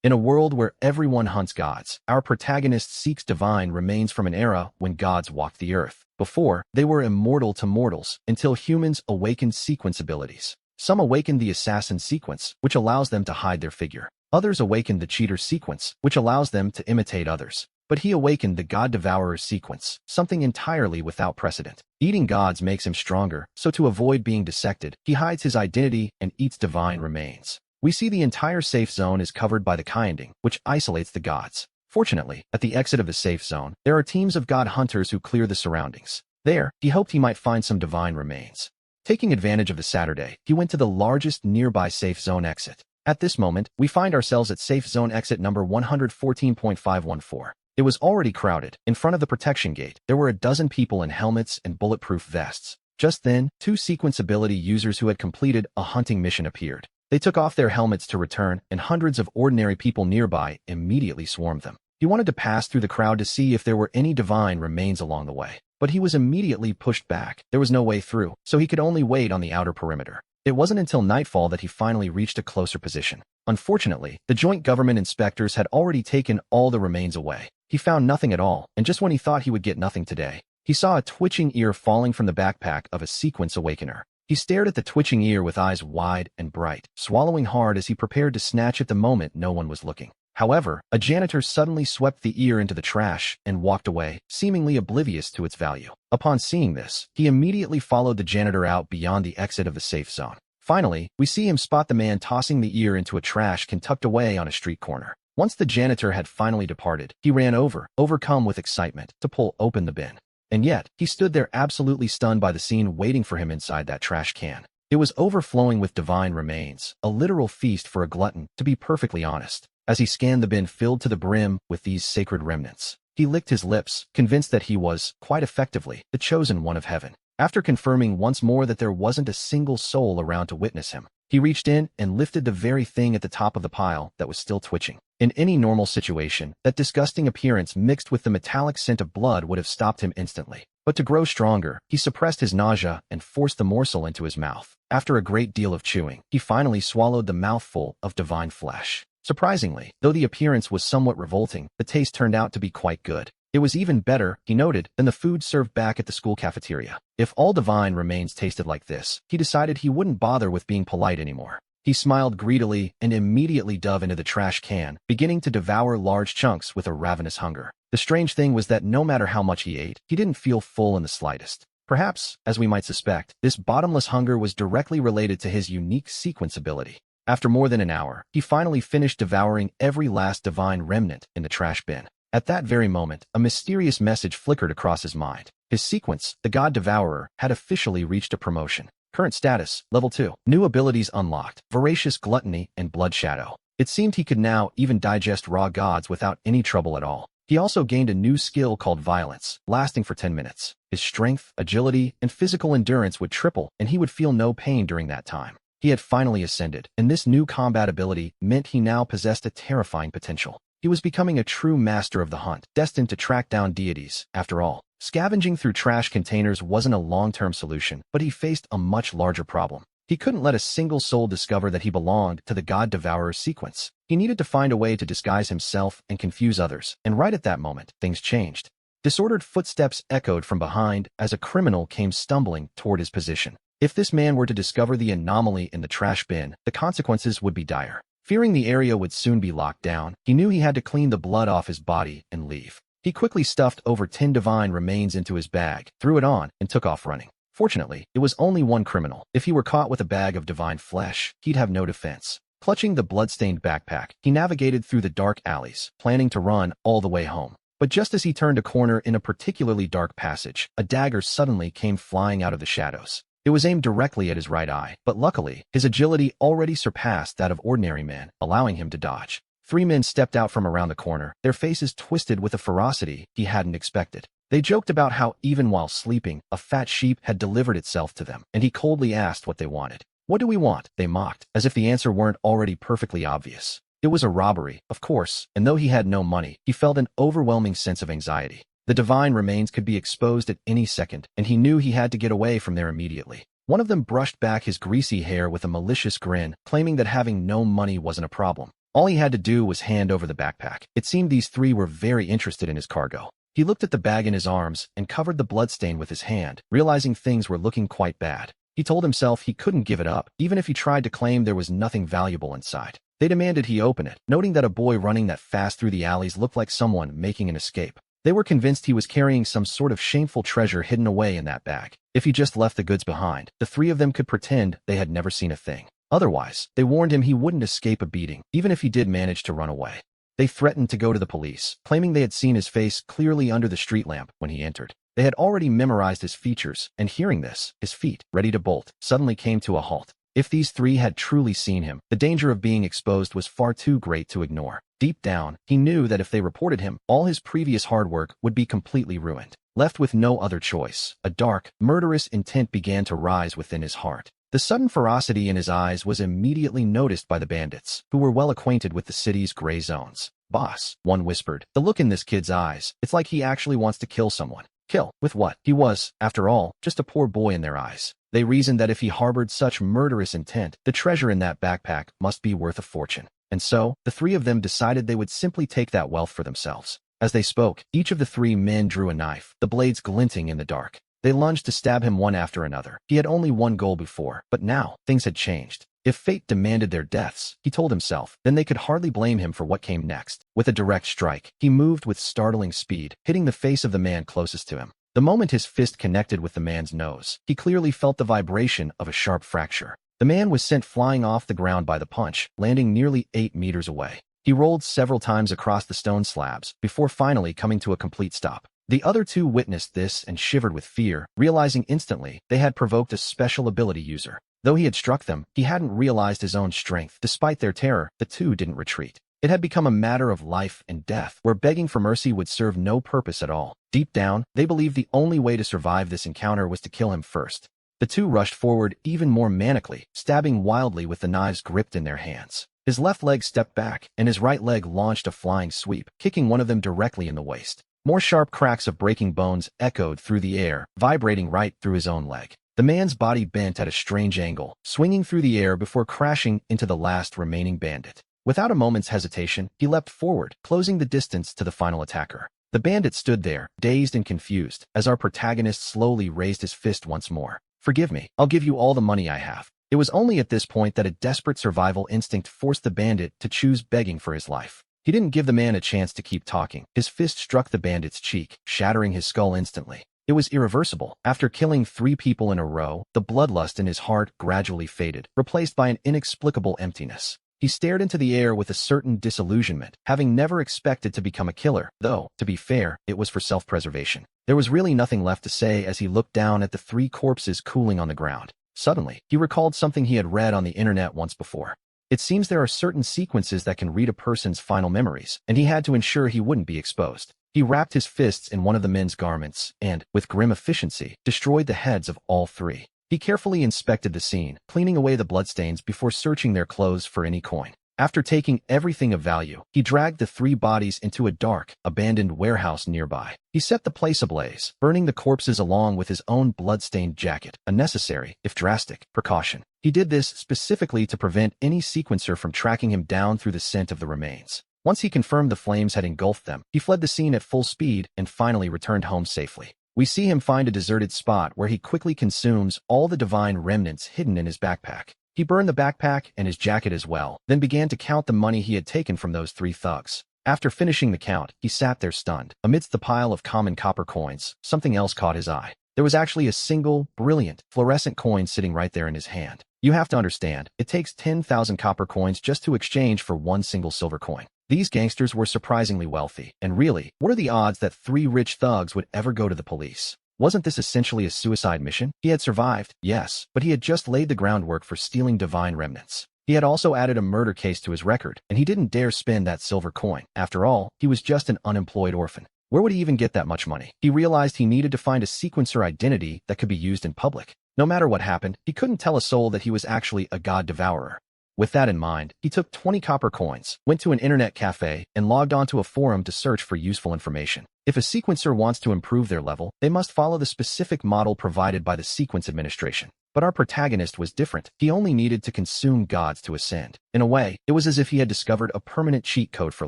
In a world where everyone hunts gods, our protagonist seeks divine remains from an era when gods walked the earth. Before, they were immortal to mortals, until humans awakened sequence abilities. Some awakened the assassin sequence, which allows them to hide their figure. Others awakened the cheater sequence, which allows them to imitate others. But he awakened the God Devourer Sequence, something entirely without precedent. Eating gods makes him stronger, so to avoid being dissected, he hides his identity and eats divine remains. We see the entire safe zone is covered by the Kyanding, which isolates the gods. Fortunately, at the exit of the safe zone, there are teams of god hunters who clear the surroundings. There, he hoped he might find some divine remains. Taking advantage of the Saturday, he went to the largest nearby safe zone exit. At this moment, we find ourselves at safe zone exit number 114.514. It was already crowded. In front of the protection gate, there were a dozen people in helmets and bulletproof vests. Just then, two sequence ability users who had completed a hunting mission appeared. They took off their helmets to return, and hundreds of ordinary people nearby immediately swarmed them. He wanted to pass through the crowd to see if there were any divine remains along the way, but he was immediately pushed back. There was no way through, so he could only wait on the outer perimeter. It wasn't until nightfall that he finally reached a closer position. Unfortunately, the joint government inspectors had already taken all the remains away. He found nothing at all, and just when he thought he would get nothing today, he saw a twitching ear falling from the backpack of a sequence awakener. He stared at the twitching ear with eyes wide and bright, swallowing hard as he prepared to snatch at the moment no one was looking. However, a janitor suddenly swept the ear into the trash and walked away, seemingly oblivious to its value. Upon seeing this, he immediately followed the janitor out beyond the exit of the safe zone. Finally, we see him spot the man tossing the ear into a trash can tucked away on a street corner. Once the janitor had finally departed, he ran over, overcome with excitement, to pull open the bin. And yet, he stood there absolutely stunned by the scene waiting for him inside that trash can. It was overflowing with divine remains, a literal feast for a glutton, to be perfectly honest. As he scanned the bin filled to the brim with these sacred remnants, he licked his lips, convinced that he was, quite effectively, the chosen one of heaven. After confirming once more that there wasn't a single soul around to witness him, he reached in and lifted the very thing at the top of the pile that was still twitching. In any normal situation, that disgusting appearance mixed with the metallic scent of blood would have stopped him instantly. But to grow stronger, he suppressed his nausea and forced the morsel into his mouth. After a great deal of chewing, he finally swallowed the mouthful of divine flesh. Surprisingly, though the appearance was somewhat revolting, the taste turned out to be quite good. It was even better, he noted, than the food served back at the school cafeteria. If all divine remains tasted like this, he decided he wouldn't bother with being polite anymore. He smiled greedily and immediately dove into the trash can, beginning to devour large chunks with a ravenous hunger. The strange thing was that no matter how much he ate, he didn't feel full in the slightest. Perhaps, as we might suspect, this bottomless hunger was directly related to his unique sequence ability. After more than an hour, he finally finished devouring every last divine remnant in the trash bin. At that very moment, a mysterious message flickered across his mind. His sequence, the God Devourer, had officially reached a promotion. Current status, level 2. New abilities unlocked, voracious gluttony and blood shadow. It seemed he could now even digest raw gods without any trouble at all. He also gained a new skill called violence, lasting for 10 minutes. His strength, agility, and physical endurance would triple, and he would feel no pain during that time. He had finally ascended, and this new combat ability meant he now possessed a terrifying potential. He was becoming a true master of the hunt, destined to track down deities. After all, scavenging through trash containers wasn't a long-term solution, but he faced a much larger problem. He couldn't let a single soul discover that he belonged to the God Devourer Sequence. He needed to find a way to disguise himself and confuse others, and right at that moment, things changed. Disordered footsteps echoed from behind as a criminal came stumbling toward his position. If this man were to discover the anomaly in the trash bin, the consequences would be dire. Fearing the area would soon be locked down, he knew he had to clean the blood off his body and leave. He quickly stuffed over 10 divine remains into his bag, threw it on, and took off running. Fortunately, it was only one criminal. If he were caught with a bag of divine flesh, he'd have no defense. Clutching the blood-stained backpack, he navigated through the dark alleys, planning to run all the way home. But just as he turned a corner in a particularly dark passage, a dagger suddenly came flying out of the shadows. It was aimed directly at his right eye, but luckily, his agility already surpassed that of ordinary men, allowing him to dodge. 3 men stepped out from around the corner, their faces twisted with a ferocity he hadn't expected. They joked about how, even while sleeping, a fat sheep had delivered itself to them, and he coldly asked what they wanted. "What do we want?" they mocked, as if the answer weren't already perfectly obvious. It was a robbery, of course, and though he had no money, he felt an overwhelming sense of anxiety. The divine remains could be exposed at any second, and he knew he had to get away from there immediately. One of them brushed back his greasy hair with a malicious grin, claiming that having no money wasn't a problem. All he had to do was hand over the backpack. It seemed these three were very interested in his cargo. He looked at the bag in his arms and covered the bloodstain with his hand, realizing things were looking quite bad. He told himself he couldn't give it up, even if he tried to claim there was nothing valuable inside. They demanded he open it, noting that a boy running that fast through the alleys looked like someone making an escape. They were convinced he was carrying some sort of shameful treasure hidden away in that bag. If he just left the goods behind, the three of them could pretend they had never seen a thing. Otherwise, they warned him he wouldn't escape a beating, even if he did manage to run away. They threatened to go to the police, claiming they had seen his face clearly under the street lamp when he entered. They had already memorized his features, and hearing this, his feet, ready to bolt, suddenly came to a halt. If these three had truly seen him, the danger of being exposed was far too great to ignore. Deep down, he knew that if they reported him, all his previous hard work would be completely ruined. Left with no other choice, a dark, murderous intent began to rise within his heart. The sudden ferocity in his eyes was immediately noticed by the bandits, who were well acquainted with the city's gray zones. "Boss," one whispered, "the look in this kid's eyes, it's like he actually wants to kill someone." Kill? With what? He was, after all, just a poor boy in their eyes. They reasoned that if he harbored such murderous intent, the treasure in that backpack must be worth a fortune. And so, the three of them decided they would simply take that wealth for themselves. As they spoke, each of the three men drew a knife, the blades glinting in the dark. They lunged to stab him one after another. He had only one goal before, but now, things had changed. If fate demanded their deaths, he told himself, then they could hardly blame him for what came next. With a direct strike, he moved with startling speed, hitting the face of the man closest to him. The moment his fist connected with the man's nose, he clearly felt the vibration of a sharp fracture. The man was sent flying off the ground by the punch, landing nearly 8 meters away. He rolled several times across the stone slabs, before finally coming to a complete stop. The other two witnessed this and shivered with fear, realizing instantly they had provoked a special ability user. Though he had struck them, he hadn't realized his own strength. Despite their terror, the two didn't retreat. It had become a matter of life and death, where begging for mercy would serve no purpose at all. Deep down, they believed the only way to survive this encounter was to kill him first. The two rushed forward even more manically, stabbing wildly with the knives gripped in their hands. His left leg stepped back, and his right leg launched a flying sweep, kicking one of them directly in the waist. More sharp cracks of breaking bones echoed through the air, vibrating right through his own leg. The man's body bent at a strange angle, swinging through the air before crashing into the last remaining bandit. Without a moment's hesitation, he leapt forward, closing the distance to the final attacker. The bandit stood there, dazed and confused, as our protagonist slowly raised his fist once more. "Forgive me, I'll give you all the money I have." It was only at this point that a desperate survival instinct forced the bandit to choose begging for his life. He didn't give the man a chance to keep talking. His fist struck the bandit's cheek, shattering his skull instantly. It was irreversible. After killing 3 people in a row, the bloodlust in his heart gradually faded, replaced by an inexplicable emptiness. He stared into the air with a certain disillusionment, having never expected to become a killer, though, to be fair, it was for self-preservation. There was really nothing left to say as he looked down at the 3 corpses cooling on the ground. Suddenly, he recalled something he had read on the internet once before. It seems there are certain sequences that can read a person's final memories, and he had to ensure he wouldn't be exposed. He wrapped his fists in one of the men's garments and, with grim efficiency, destroyed the heads of all 3. He carefully inspected the scene, cleaning away the bloodstains before searching their clothes for any coin. After taking everything of value, he dragged the 3 bodies into a dark, abandoned warehouse nearby. He set the place ablaze, burning the corpses along with his own blood-stained jacket, a necessary, if drastic, precaution. He did this specifically to prevent any sequencer from tracking him down through the scent of the remains. Once he confirmed the flames had engulfed them, he fled the scene at full speed and finally returned home safely. We see him find a deserted spot where he quickly consumes all the divine remnants hidden in his backpack. He burned the backpack and his jacket as well, then began to count the money he had taken from those 3 thugs. After finishing the count, he sat there stunned. Amidst the pile of common copper coins, something else caught his eye. There was actually a single, brilliant, fluorescent coin sitting right there in his hand. You have to understand, it takes 10,000 copper coins just to exchange for 1 single silver coin. These gangsters were surprisingly wealthy, and really, what are the odds that 3 rich thugs would ever go to the police? Wasn't this essentially a suicide mission? He had survived, yes, but he had just laid the groundwork for stealing divine remnants. He had also added a murder case to his record, and he didn't dare spend that silver coin. After all, he was just an unemployed orphan. Where would he even get that much money? He realized he needed to find a sequencer identity that could be used in public. No matter what happened, he couldn't tell a soul that he was actually a God Devourer. With that in mind, he took 20 copper coins, went to an internet cafe, and logged onto a forum to search for useful information. If a sequencer wants to improve their level, they must follow the specific model provided by the Sequence Administration. But our protagonist was different. He only needed to consume gods to ascend. In a way, it was as if he had discovered a permanent cheat code for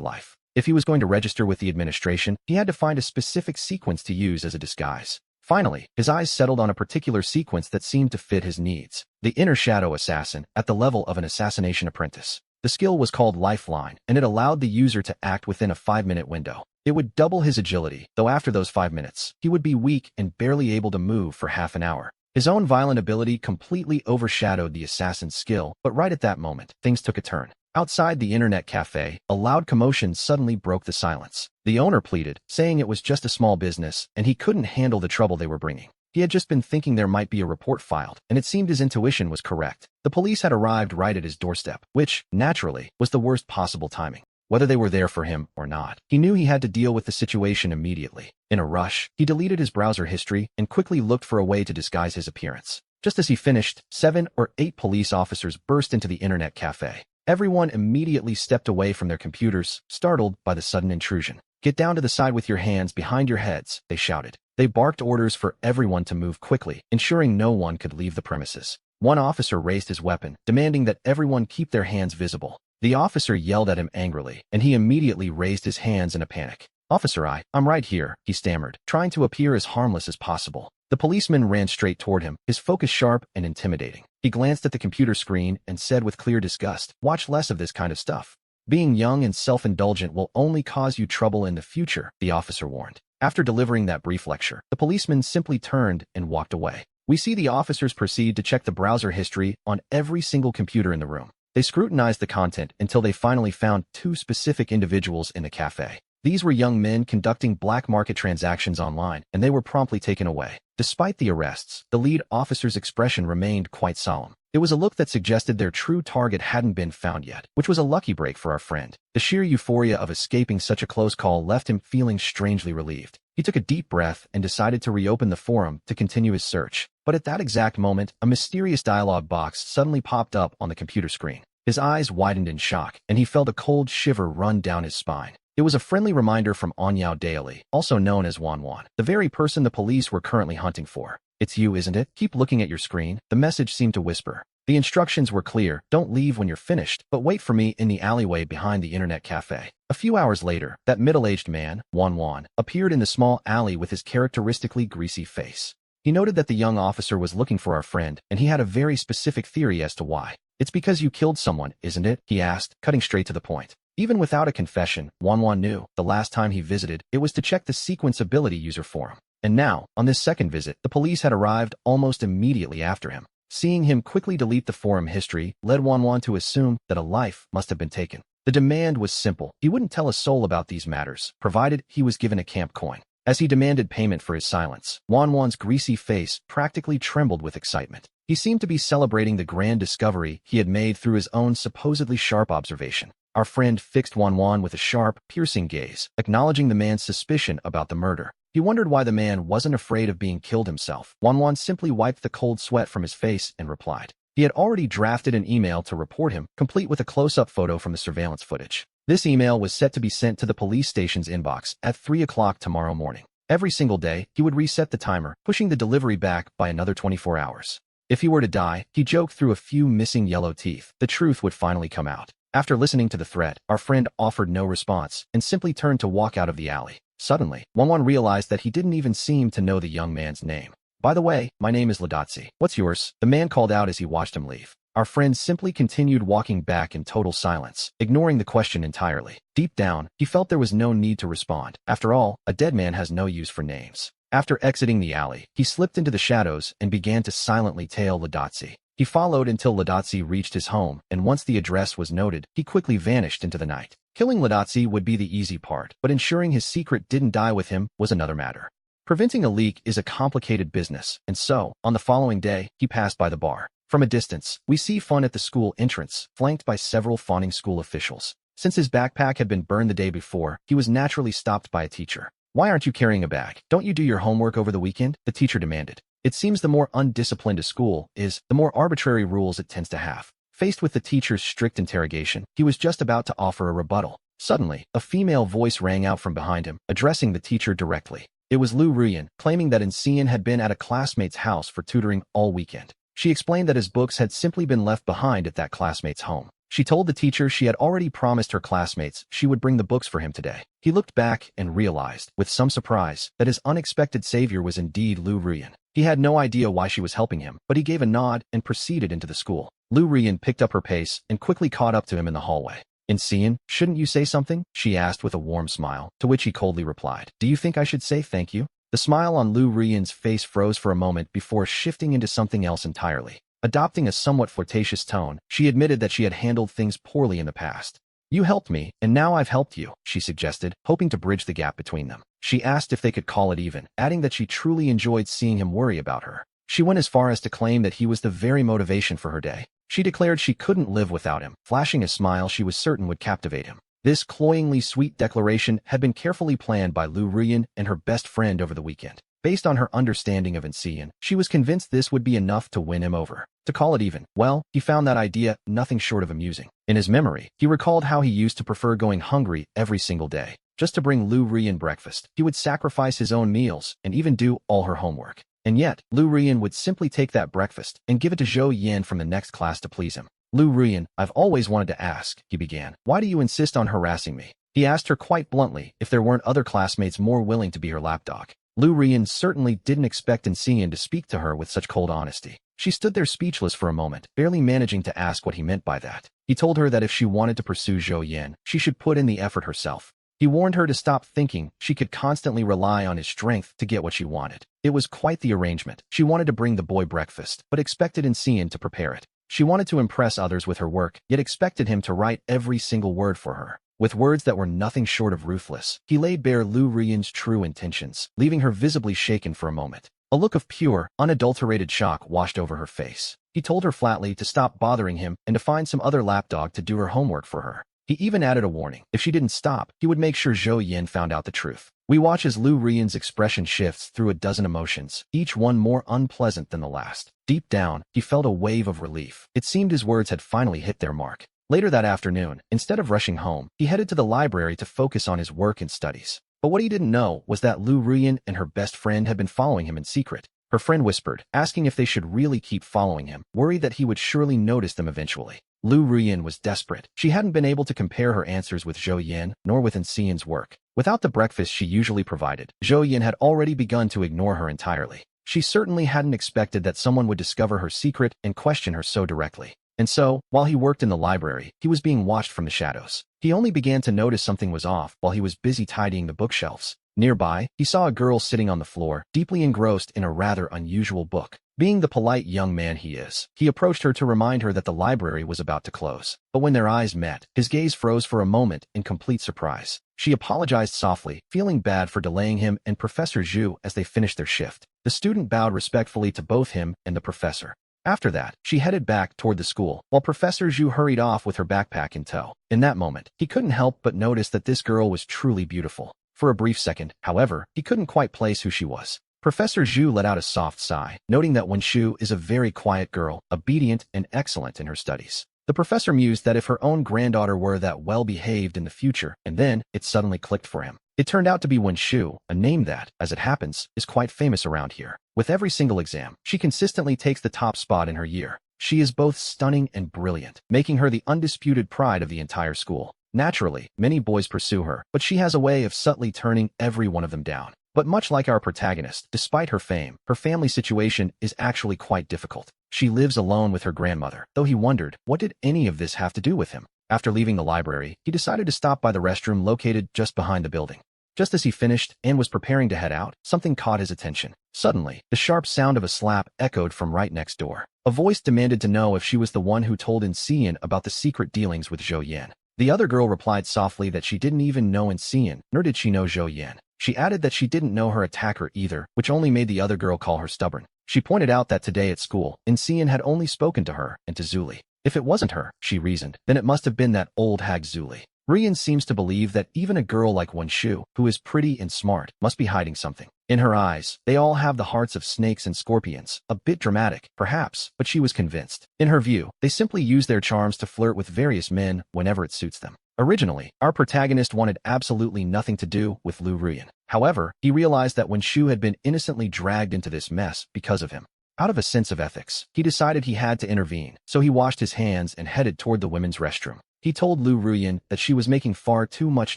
life. If he was going to register with the administration, he had to find a specific sequence to use as a disguise. Finally, his eyes settled on a particular sequence that seemed to fit his needs. The Inner Shadow Assassin, at the level of an assassination apprentice. The skill was called Lifeline, and it allowed the user to act within a 5-minute window. It would double his agility, though after those 5 minutes, he would be weak and barely able to move for half an hour. His own violent ability completely overshadowed the assassin's skill, but right at that moment, things took a turn. Outside the internet cafe, a loud commotion suddenly broke the silence. The owner pleaded, saying it was just a small business, and he couldn't handle the trouble they were bringing. He had just been thinking there might be a report filed, and it seemed his intuition was correct. The police had arrived right at his doorstep, which, naturally, was the worst possible timing. Whether they were there for him or not, he knew he had to deal with the situation immediately. In a rush, he deleted his browser history and quickly looked for a way to disguise his appearance. Just as he finished, 7 or 8 police officers burst into the internet cafe. Everyone immediately stepped away from their computers, startled by the sudden intrusion. "Get down to the side with your hands behind your heads," they shouted. They barked orders for everyone to move quickly, ensuring no one could leave the premises. One officer raised his weapon, demanding that everyone keep their hands visible. The officer yelled at him angrily, and he immediately raised his hands in a panic. "Officer, I'm right here," he stammered, trying to appear as harmless as possible. The policeman ran straight toward him, his focus sharp and intimidating. He glanced at the computer screen and said with clear disgust, "Watch less of this kind of stuff. Being young and self-indulgent will only cause you trouble in the future," the officer warned. After delivering that brief lecture, the policeman simply turned and walked away. We see the officers proceed to check the browser history on every single computer in the room. They scrutinized the content until they finally found 2 specific individuals in the cafe. These were young men conducting black market transactions online, and they were promptly taken away. Despite the arrests, the lead officer's expression remained quite solemn. It was a look that suggested their true target hadn't been found yet, which was a lucky break for our friend. The sheer euphoria of escaping such a close call left him feeling strangely relieved. He took a deep breath and decided to reopen the forum to continue his search. But at that exact moment, a mysterious dialog box suddenly popped up on the computer screen. His eyes widened in shock, and he felt a cold shiver run down his spine. It was a friendly reminder from Manhwa Dealer, also known as Wanwan, the very person the police were currently hunting for. "It's you, isn't it? Keep looking at your screen," the message seemed to whisper. The instructions were clear: don't leave when you're finished, but wait for me in the alleyway behind the internet cafe. A few hours later, that middle-aged man, Wanwan, appeared in the small alley with his characteristically greasy face. He noted that the young officer was looking for our friend, and he had a very specific theory as to why. "It's because you killed someone, isn't it?" he asked, cutting straight to the point. Even without a confession, Wanwan knew, the last time he visited, it was to check the sequence ability user forum. And now, on this second visit, the police had arrived almost immediately after him. Seeing him quickly delete the forum history led Wanwan to assume that a life must have been taken. The demand was simple. He wouldn't tell a soul about these matters, provided he was given a camp coin. As he demanded payment for his silence, Wanwan's greasy face practically trembled with excitement. He seemed to be celebrating the grand discovery he had made through his own supposedly sharp observation. Our friend fixed Wanwan with a sharp, piercing gaze, acknowledging the man's suspicion about the murder. He wondered why the man wasn't afraid of being killed himself. Wanwan simply wiped the cold sweat from his face and replied. He had already drafted an email to report him, complete with a close-up photo from the surveillance footage. This email was set to be sent to the police station's inbox at 3 o'clock tomorrow morning. Every single day, he would reset the timer, pushing the delivery back by another 24 hours. If he were to die, he joked through a few missing yellow teeth, the truth would finally come out. After listening to the threat, our friend offered no response and simply turned to walk out of the alley. Suddenly, Wanwan realized that he didn't even seem to know the young man's name. "By the way, my name is Ladatsi. What's yours?" the man called out as he watched him leave. Our friend simply continued walking back in total silence, ignoring the question entirely. Deep down, he felt there was no need to respond. After all, a dead man has no use for names. After exiting the alley, he slipped into the shadows and began to silently tail Ladatsi. He followed until Ladatsi reached his home, and once the address was noted, he quickly vanished into the night. Killing Ladatsi would be the easy part, but ensuring his secret didn't die with him was another matter. Preventing a leak is a complicated business, and so, on the following day, he passed by the bar. From a distance, we see fun at the school entrance, flanked by several fawning school officials. Since his backpack had been burned the day before, he was naturally stopped by a teacher. "Why aren't you carrying a bag? Don't you do your homework over the weekend?" the teacher demanded. It seems the more undisciplined a school is, the more arbitrary rules it tends to have. Faced with the teacher's strict interrogation, he was just about to offer a rebuttal. Suddenly, a female voice rang out from behind him, addressing the teacher directly. It was Lu Ruyan, claiming that Insean had been at a classmate's house for tutoring all weekend. She explained that his books had simply been left behind at that classmate's home. She told the teacher she had already promised her classmates she would bring the books for him today. He looked back and realized, with some surprise, that his unexpected savior was indeed Lu Rian. He had no idea why she was helping him, but he gave a nod and proceeded into the school. Lu Rian picked up her pace and quickly caught up to him in the hallway. "Cian, shouldn't you say something?" she asked with a warm smile, to which he coldly replied, "Do you think I should say thank you?" The smile on Lu Rian's face froze for a moment before shifting into something else entirely. Adopting a somewhat flirtatious tone, she admitted that she had handled things poorly in the past. "You helped me, and now I've helped you," she suggested, hoping to bridge the gap between them. She asked if they could call it even, adding that she truly enjoyed seeing him worry about her. She went as far as to claim that he was the very motivation for her day. She declared she couldn't live without him, flashing a smile she was certain would captivate him. This cloyingly sweet declaration had been carefully planned by Lu Rian and her best friend over the weekend. Based on her understanding of Cian, she was convinced this would be enough to win him over. To call it even, well, he found that idea nothing short of amusing. In his memory, he recalled how he used to prefer going hungry every single day. Just to bring Lu Rian breakfast, he would sacrifice his own meals and even do all her homework. And yet, Lu Rian would simply take that breakfast and give it to Zhou Yan from the next class to please him. "Lu Rian, I've always wanted to ask," he began. "Why do you insist on harassing me?" He asked her quite bluntly if there weren't other classmates more willing to be her lapdog. Lu Rian certainly didn't expect Cian to speak to her with such cold honesty. She stood there speechless for a moment, barely managing to ask what he meant by that. He told her that if she wanted to pursue Zhou Yan, she should put in the effort herself. He warned her to stop thinking she could constantly rely on his strength to get what she wanted. It was quite the arrangement. She wanted to bring the boy breakfast, but expected Cian to prepare it. She wanted to impress others with her work, yet expected him to write every single word for her. With words that were nothing short of ruthless, he laid bare Lu Rian's true intentions, leaving her visibly shaken for a moment. A look of pure, unadulterated shock washed over her face. He told her flatly to stop bothering him and to find some other lapdog to do her homework for her. He even added a warning. If she didn't stop, he would make sure Zhou Yan found out the truth. We watch as Lu Rian's expression shifts through a dozen emotions, each one more unpleasant than the last. Deep down, he felt a wave of relief. It seemed his words had finally hit their mark. Later that afternoon, instead of rushing home, he headed to the library to focus on his work and studies. But what he didn't know was that Lu Rian and her best friend had been following him in secret. Her friend whispered, asking if they should really keep following him, worried that he would surely notice them eventually. Lu Rian was desperate. She hadn't been able to compare her answers with Zhou Yan, nor with Cian's work. Without the breakfast she usually provided, Zhou Yan had already begun to ignore her entirely. She certainly hadn't expected that someone would discover her secret and question her so directly. And so, while he worked in the library, he was being watched from the shadows. He only began to notice something was off while he was busy tidying the bookshelves. Nearby, he saw a girl sitting on the floor, deeply engrossed in a rather unusual book. Being the polite young man he is, he approached her to remind her that the library was about to close. But when their eyes met, his gaze froze for a moment in complete surprise. She apologized softly, feeling bad for delaying him and Professor Zhu as they finished their shift. The student bowed respectfully to both him and the professor. After that, she headed back toward the school, while Professor Zhu hurried off with her backpack in tow. In that moment, he couldn't help but notice that this girl was truly beautiful. For a brief second, however, he couldn't quite place who she was. Professor Zhu let out a soft sigh, noting that Wenshu is a very quiet girl, obedient and excellent in her studies. The professor mused that if her own granddaughter were that well-behaved in the future, and then it suddenly clicked for him. It turned out to be Wenshu, a name that, as it happens, is quite famous around here. With every single exam, she consistently takes the top spot in her year. She is both stunning and brilliant, making her the undisputed pride of the entire school. Naturally, many boys pursue her, but she has a way of subtly turning every one of them down. But much like our protagonist, despite her fame, her family situation is actually quite difficult. She lives alone with her grandmother, though he wondered, what did any of this have to do with him? After leaving the library, he decided to stop by the restroom located just behind the building. Just as he finished and was preparing to head out, something caught his attention. Suddenly, the sharp sound of a slap echoed from right next door. A voice demanded to know if she was the one who told Cian about the secret dealings with Zhou Yan. The other girl replied softly that she didn't even know Cian, nor did she know Zhou Yan. She added that she didn't know her attacker either, which only made the other girl call her stubborn. She pointed out that today at school, Cian had only spoken to her and to Zuli. If it wasn't her, she reasoned, then it must have been that old hag Zuli. Rian seems to believe that even a girl like Wenshu, who is pretty and smart, must be hiding something. In her eyes, they all have the hearts of snakes and scorpions. A bit dramatic, perhaps, but she was convinced. In her view, they simply use their charms to flirt with various men whenever it suits them. Originally, our protagonist wanted absolutely nothing to do with Lu Rian. However, he realized that Wenshu had been innocently dragged into this mess because of him. Out of a sense of ethics, he decided he had to intervene, so he washed his hands and headed toward the women's restroom. He told Lu Ruyan that she was making far too much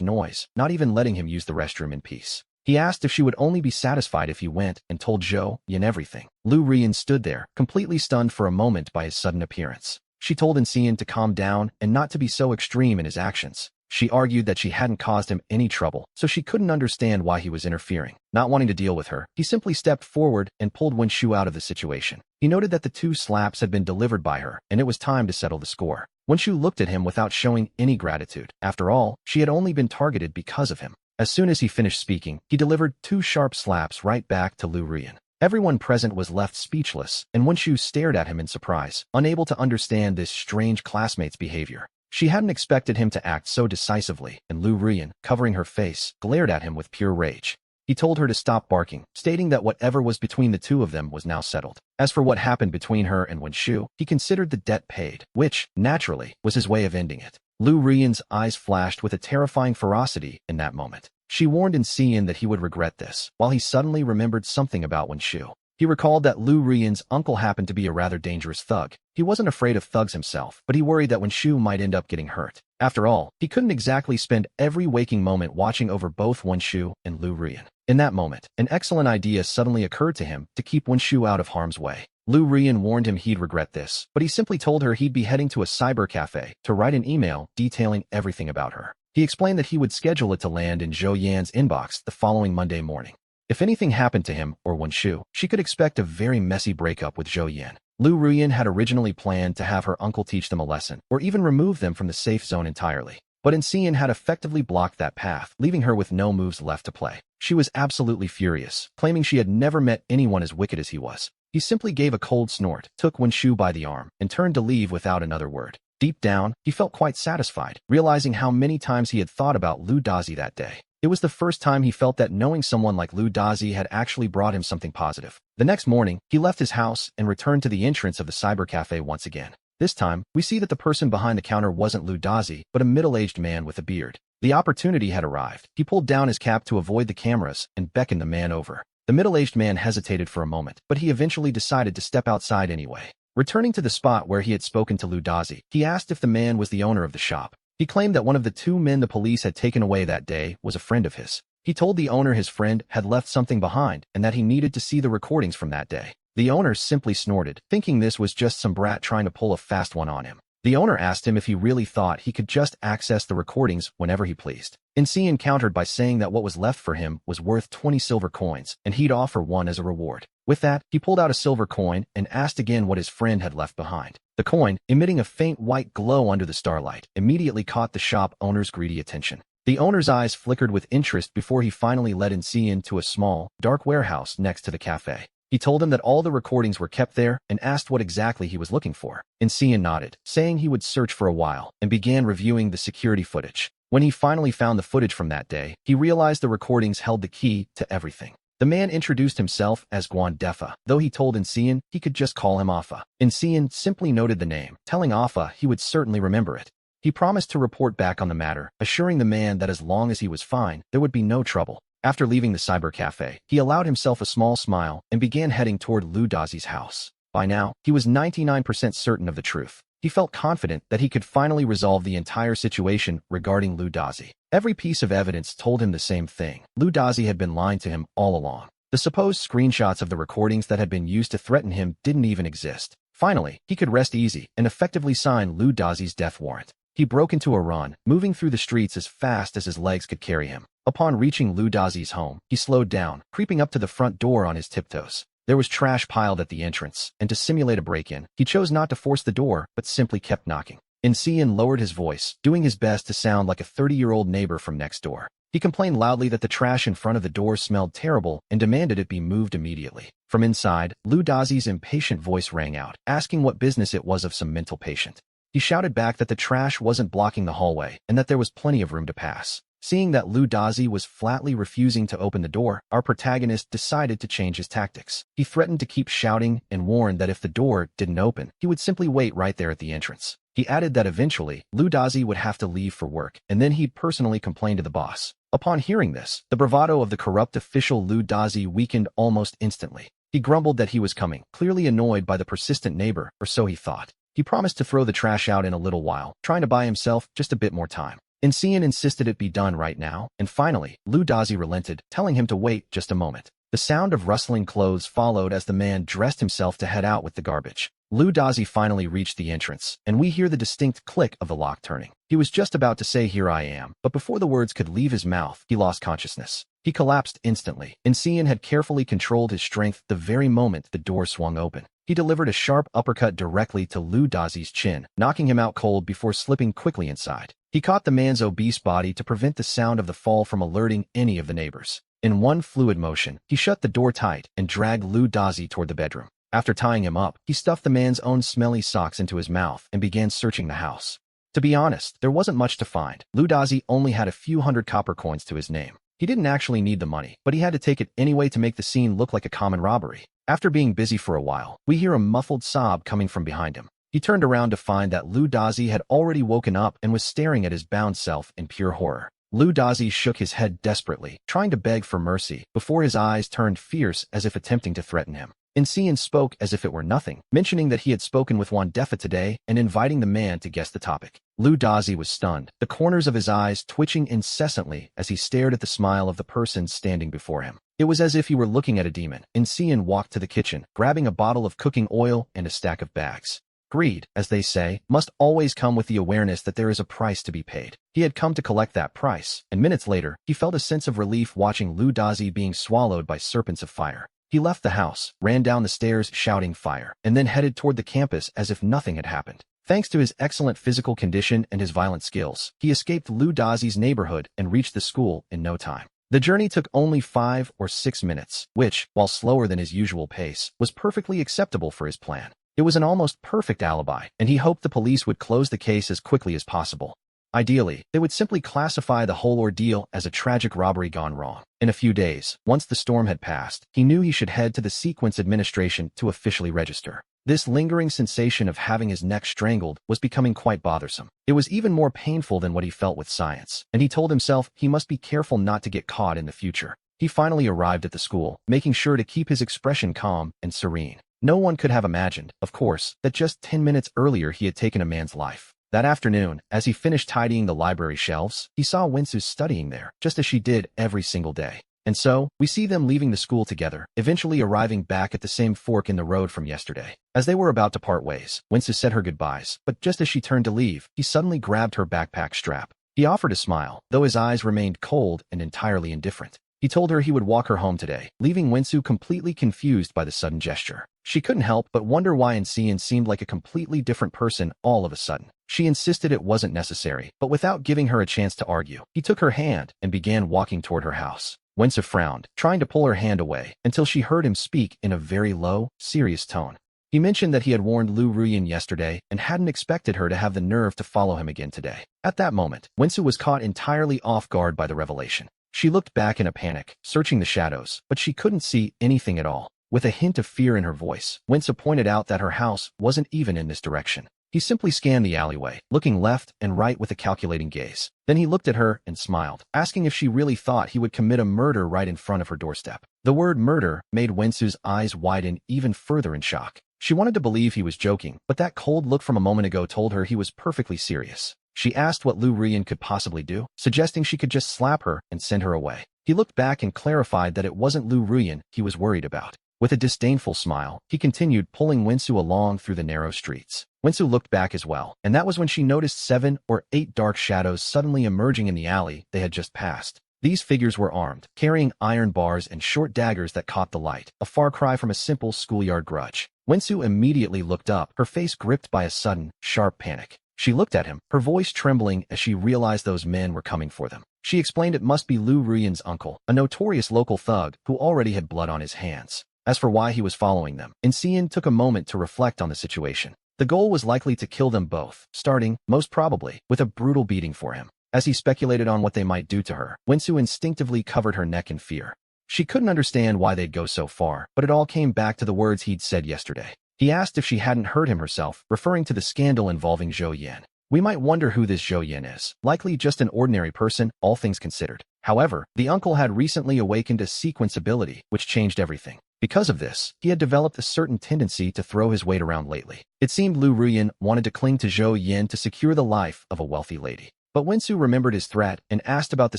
noise, not even letting him use the restroom in peace. He asked if she would only be satisfied if he went and told Zhou Yan everything. Lu Ruyan stood there, completely stunned for a moment by his sudden appearance. She told Insean to calm down and not to be so extreme in his actions. She argued that she hadn't caused him any trouble, so she couldn't understand why he was interfering. Not wanting to deal with her, he simply stepped forward and pulled Wenshu out of the situation. He noted that the 2 slaps had been delivered by her, and it was time to settle the score. Wenshu looked at him without showing any gratitude. After all, she had only been targeted because of him. As soon as he finished speaking, he delivered 2 sharp slaps right back to Lu Ruyan. Everyone present was left speechless, and Wenshu stared at him in surprise, unable to understand this strange classmate's behavior. She hadn't expected him to act so decisively, and Lu Ruyan, covering her face, glared at him with pure rage. He told her to stop barking, stating that whatever was between the 2 of them was now settled. As for what happened between her and Wenshu, he considered the debt paid, which, naturally, was his way of ending it. Lu Ruyan's eyes flashed with a terrifying ferocity in that moment. She warned Insean that he would regret this, while he suddenly remembered something about Wenshu. He recalled that Lu Ruyan's uncle happened to be a rather dangerous thug. He wasn't afraid of thugs himself, but he worried that Wenshu might end up getting hurt. After all, he couldn't exactly spend every waking moment watching over both Wenshu and Lu Ruyan. In that moment, an excellent idea suddenly occurred to him to keep Wenshu out of harm's way. Lu Ruyan warned him he'd regret this, but he simply told her he'd be heading to a cyber cafe to write an email detailing everything about her. He explained that he would schedule it to land in Zhou Yan's inbox the following Monday morning. If anything happened to him or Wenshu, she could expect a very messy breakup with Zhou Yan. Lu Ruyan had originally planned to have her uncle teach them a lesson, or even remove them from the safe zone entirely. But Insean had effectively blocked that path, leaving her with no moves left to play. She was absolutely furious, claiming she had never met anyone as wicked as he was. He simply gave a cold snort, took Wenshu by the arm, and turned to leave without another word. Deep down, he felt quite satisfied, realizing how many times he had thought about Lu Dazi that day. It was the first time he felt that knowing someone like Lu Dazi had actually brought him something positive. The next morning, he left his house and returned to the entrance of the cyber cafe once again. This time, we see that the person behind the counter wasn't Lu Dazi, but a middle-aged man with a beard. The opportunity had arrived. He pulled down his cap to avoid the cameras and beckoned the man over. The middle-aged man hesitated for a moment, but he eventually decided to step outside anyway. Returning to the spot where he had spoken to Lu Dazi, he asked if the man was the owner of the shop. He claimed that one of the 2 men the police had taken away that day was a friend of his. He told the owner his friend had left something behind and that he needed to see the recordings from that day. The owner simply snorted, thinking this was just some brat trying to pull a fast one on him. The owner asked him if he really thought he could just access the recordings whenever he pleased. Insean countered by saying that what was left for him was worth 20 silver coins, and he'd offer one as a reward. With that, he pulled out a silver coin and asked again what his friend had left behind. The coin, emitting a faint white glow under the starlight, immediately caught the shop owner's greedy attention. The owner's eyes flickered with interest before he finally led Insean to a small, dark warehouse next to the cafe. He told him that all the recordings were kept there and asked what exactly he was looking for. Insean nodded, saying he would search for a while, and began reviewing the security footage. When he finally found the footage from that day, he realized the recordings held the key to everything. The man introduced himself as Guan Defa, though he told Insean he could just call him Afa. Insean simply noted the name, telling Afa he would certainly remember it. He promised to report back on the matter, assuring the man that as long as he was fine, there would be no trouble. After leaving the cyber cafe, he allowed himself a small smile and began heading toward Lu Dazi's house. By now, he was 99% certain of the truth. He felt confident that he could finally resolve the entire situation regarding Lu Dazi. Every piece of evidence told him the same thing. Lu Dazi had been lying to him all along. The supposed screenshots of the recordings that had been used to threaten him didn't even exist. Finally, he could rest easy and effectively sign Lu Dazi's death warrant. He broke into a run, moving through the streets as fast as his legs could carry him. Upon reaching Lu Dazi's home, he slowed down, creeping up to the front door on his tiptoes. There was trash piled at the entrance, and to simulate a break-in, he chose not to force the door, but simply kept knocking. Insean lowered his voice, doing his best to sound like a 30-year-old neighbor from next door. He complained loudly that the trash in front of the door smelled terrible and demanded it be moved immediately. From inside, Lu Dazi's impatient voice rang out, asking what business it was of some mental patient. He shouted back that the trash wasn't blocking the hallway and that there was plenty of room to pass. Seeing that Lu Dazi was flatly refusing to open the door, our protagonist decided to change his tactics. He threatened to keep shouting and warned that if the door didn't open, he would simply wait right there at the entrance. He added that eventually, Lu Dazi would have to leave for work, and then he'd personally complain to the boss. Upon hearing this, the bravado of the corrupt official Lu Dazi weakened almost instantly. He grumbled that he was coming, clearly annoyed by the persistent neighbor, or so he thought. He promised to throw the trash out in a little while, trying to buy himself just a bit more time. Insean insisted it be done right now, and finally, Lu Dazi relented, telling him to wait just a moment. The sound of rustling clothes followed as the man dressed himself to head out with the garbage. Lu Dazi finally reached the entrance, and we hear the distinct click of the lock turning. He was just about to say, "Here I am," but before the words could leave his mouth, he lost consciousness. He collapsed instantly. Insean had carefully controlled his strength the very moment the door swung open. He delivered a sharp uppercut directly to Lu Dazi's chin, knocking him out cold before slipping quickly inside. He caught the man's obese body to prevent the sound of the fall from alerting any of the neighbors. In one fluid motion, he shut the door tight and dragged Lu Dazi toward the bedroom. After tying him up, he stuffed the man's own smelly socks into his mouth and began searching the house. To be honest, there wasn't much to find. Lu Dazi only had a few hundred copper coins to his name. He didn't actually need the money, but he had to take it anyway to make the scene look like a common robbery. After being busy for a while, we hear a muffled sob coming from behind him. He turned around to find that Lu Dazi had already woken up and was staring at his bound self in pure horror. Lu Dazi shook his head desperately, trying to beg for mercy, before his eyes turned fierce as if attempting to threaten him. Insean spoke as if it were nothing, mentioning that he had spoken with Wandefa today and inviting the man to guess the topic. Lu Dazi was stunned, the corners of his eyes twitching incessantly as he stared at the smile of the person standing before him. It was as if he were looking at a demon. Insean walked to the kitchen, grabbing a bottle of cooking oil and a stack of bags. Greed, as they say, must always come with the awareness that there is a price to be paid. He had come to collect that price, and minutes later, he felt a sense of relief watching Lu Dazi being swallowed by serpents of fire. He left the house, ran down the stairs shouting fire, and then headed toward the campus as if nothing had happened. Thanks to his excellent physical condition and his violent skills, he escaped Lu Dazi's neighborhood and reached the school in no time. The journey took only 5 or 6 minutes, which, while slower than his usual pace, was perfectly acceptable for his plan. It was an almost perfect alibi, and he hoped the police would close the case as quickly as possible. Ideally, they would simply classify the whole ordeal as a tragic robbery gone wrong. In a few days, once the storm had passed, he knew he should head to the sequence administration to officially register. This lingering sensation of having his neck strangled was becoming quite bothersome. It was even more painful than what he felt with science, and he told himself he must be careful not to get caught in the future. He finally arrived at the school, making sure to keep his expression calm and serene. No one could have imagined, of course, that just 10 minutes earlier he had taken a man's life. That afternoon, as he finished tidying the library shelves, he saw Wensu studying there, just as she did every single day. And so, we see them leaving the school together, eventually arriving back at the same fork in the road from yesterday. As they were about to part ways, Wensu said her goodbyes, but just as she turned to leave, he suddenly grabbed her backpack strap. He offered a smile, though his eyes remained cold and entirely indifferent. He told her he would walk her home today, leaving Wensu completely confused by the sudden gesture. She couldn't help but wonder why Insean seemed like a completely different person all of a sudden. She insisted it wasn't necessary, but without giving her a chance to argue, he took her hand and began walking toward her house. Wensu frowned, trying to pull her hand away, until she heard him speak in a very low, serious tone. He mentioned that he had warned Lu Ruyan yesterday and hadn't expected her to have the nerve to follow him again today. At that moment, Wensu was caught entirely off guard by the revelation. She looked back in a panic, searching the shadows, but she couldn't see anything at all. With a hint of fear in her voice, Wensu pointed out that her house wasn't even in this direction. He simply scanned the alleyway, looking left and right with a calculating gaze. Then he looked at her and smiled, asking if she really thought he would commit a murder right in front of her doorstep. The word murder made Wensu's eyes widen even further in shock. She wanted to believe he was joking, but that cold look from a moment ago told her he was perfectly serious. She asked what Lu Ruyan could possibly do, suggesting she could just slap her and send her away. He looked back and clarified that it wasn't Lu Ruyan he was worried about. With a disdainful smile, he continued pulling Wensu along through the narrow streets. Wensu looked back as well, and that was when she noticed 7 or 8 dark shadows suddenly emerging in the alley they had just passed. These figures were armed, carrying iron bars and short daggers that caught the light, a far cry from a simple schoolyard grudge. Wensu immediately looked up, her face gripped by a sudden, sharp panic. She looked at him, her voice trembling as she realized those men were coming for them. She explained it must be Lu Ruyan's uncle, a notorious local thug who already had blood on his hands. As for why he was following them, Insean took a moment to reflect on the situation. The goal was likely to kill them both, starting, most probably, with a brutal beating for him. As he speculated on what they might do to her, Wensu instinctively covered her neck in fear. She couldn't understand why they'd go so far, but it all came back to the words he'd said yesterday. He asked if she hadn't heard him herself, referring to the scandal involving Zhou Yan. We might wonder who this Zhou Yan is, likely just an ordinary person, all things considered. However, the uncle had recently awakened a sequence ability, which changed everything. Because of this, he had developed a certain tendency to throw his weight around lately. It seemed Lu Ruyan wanted to cling to Zhou Yin to secure the life of a wealthy lady. But Wensu remembered his threat and asked about the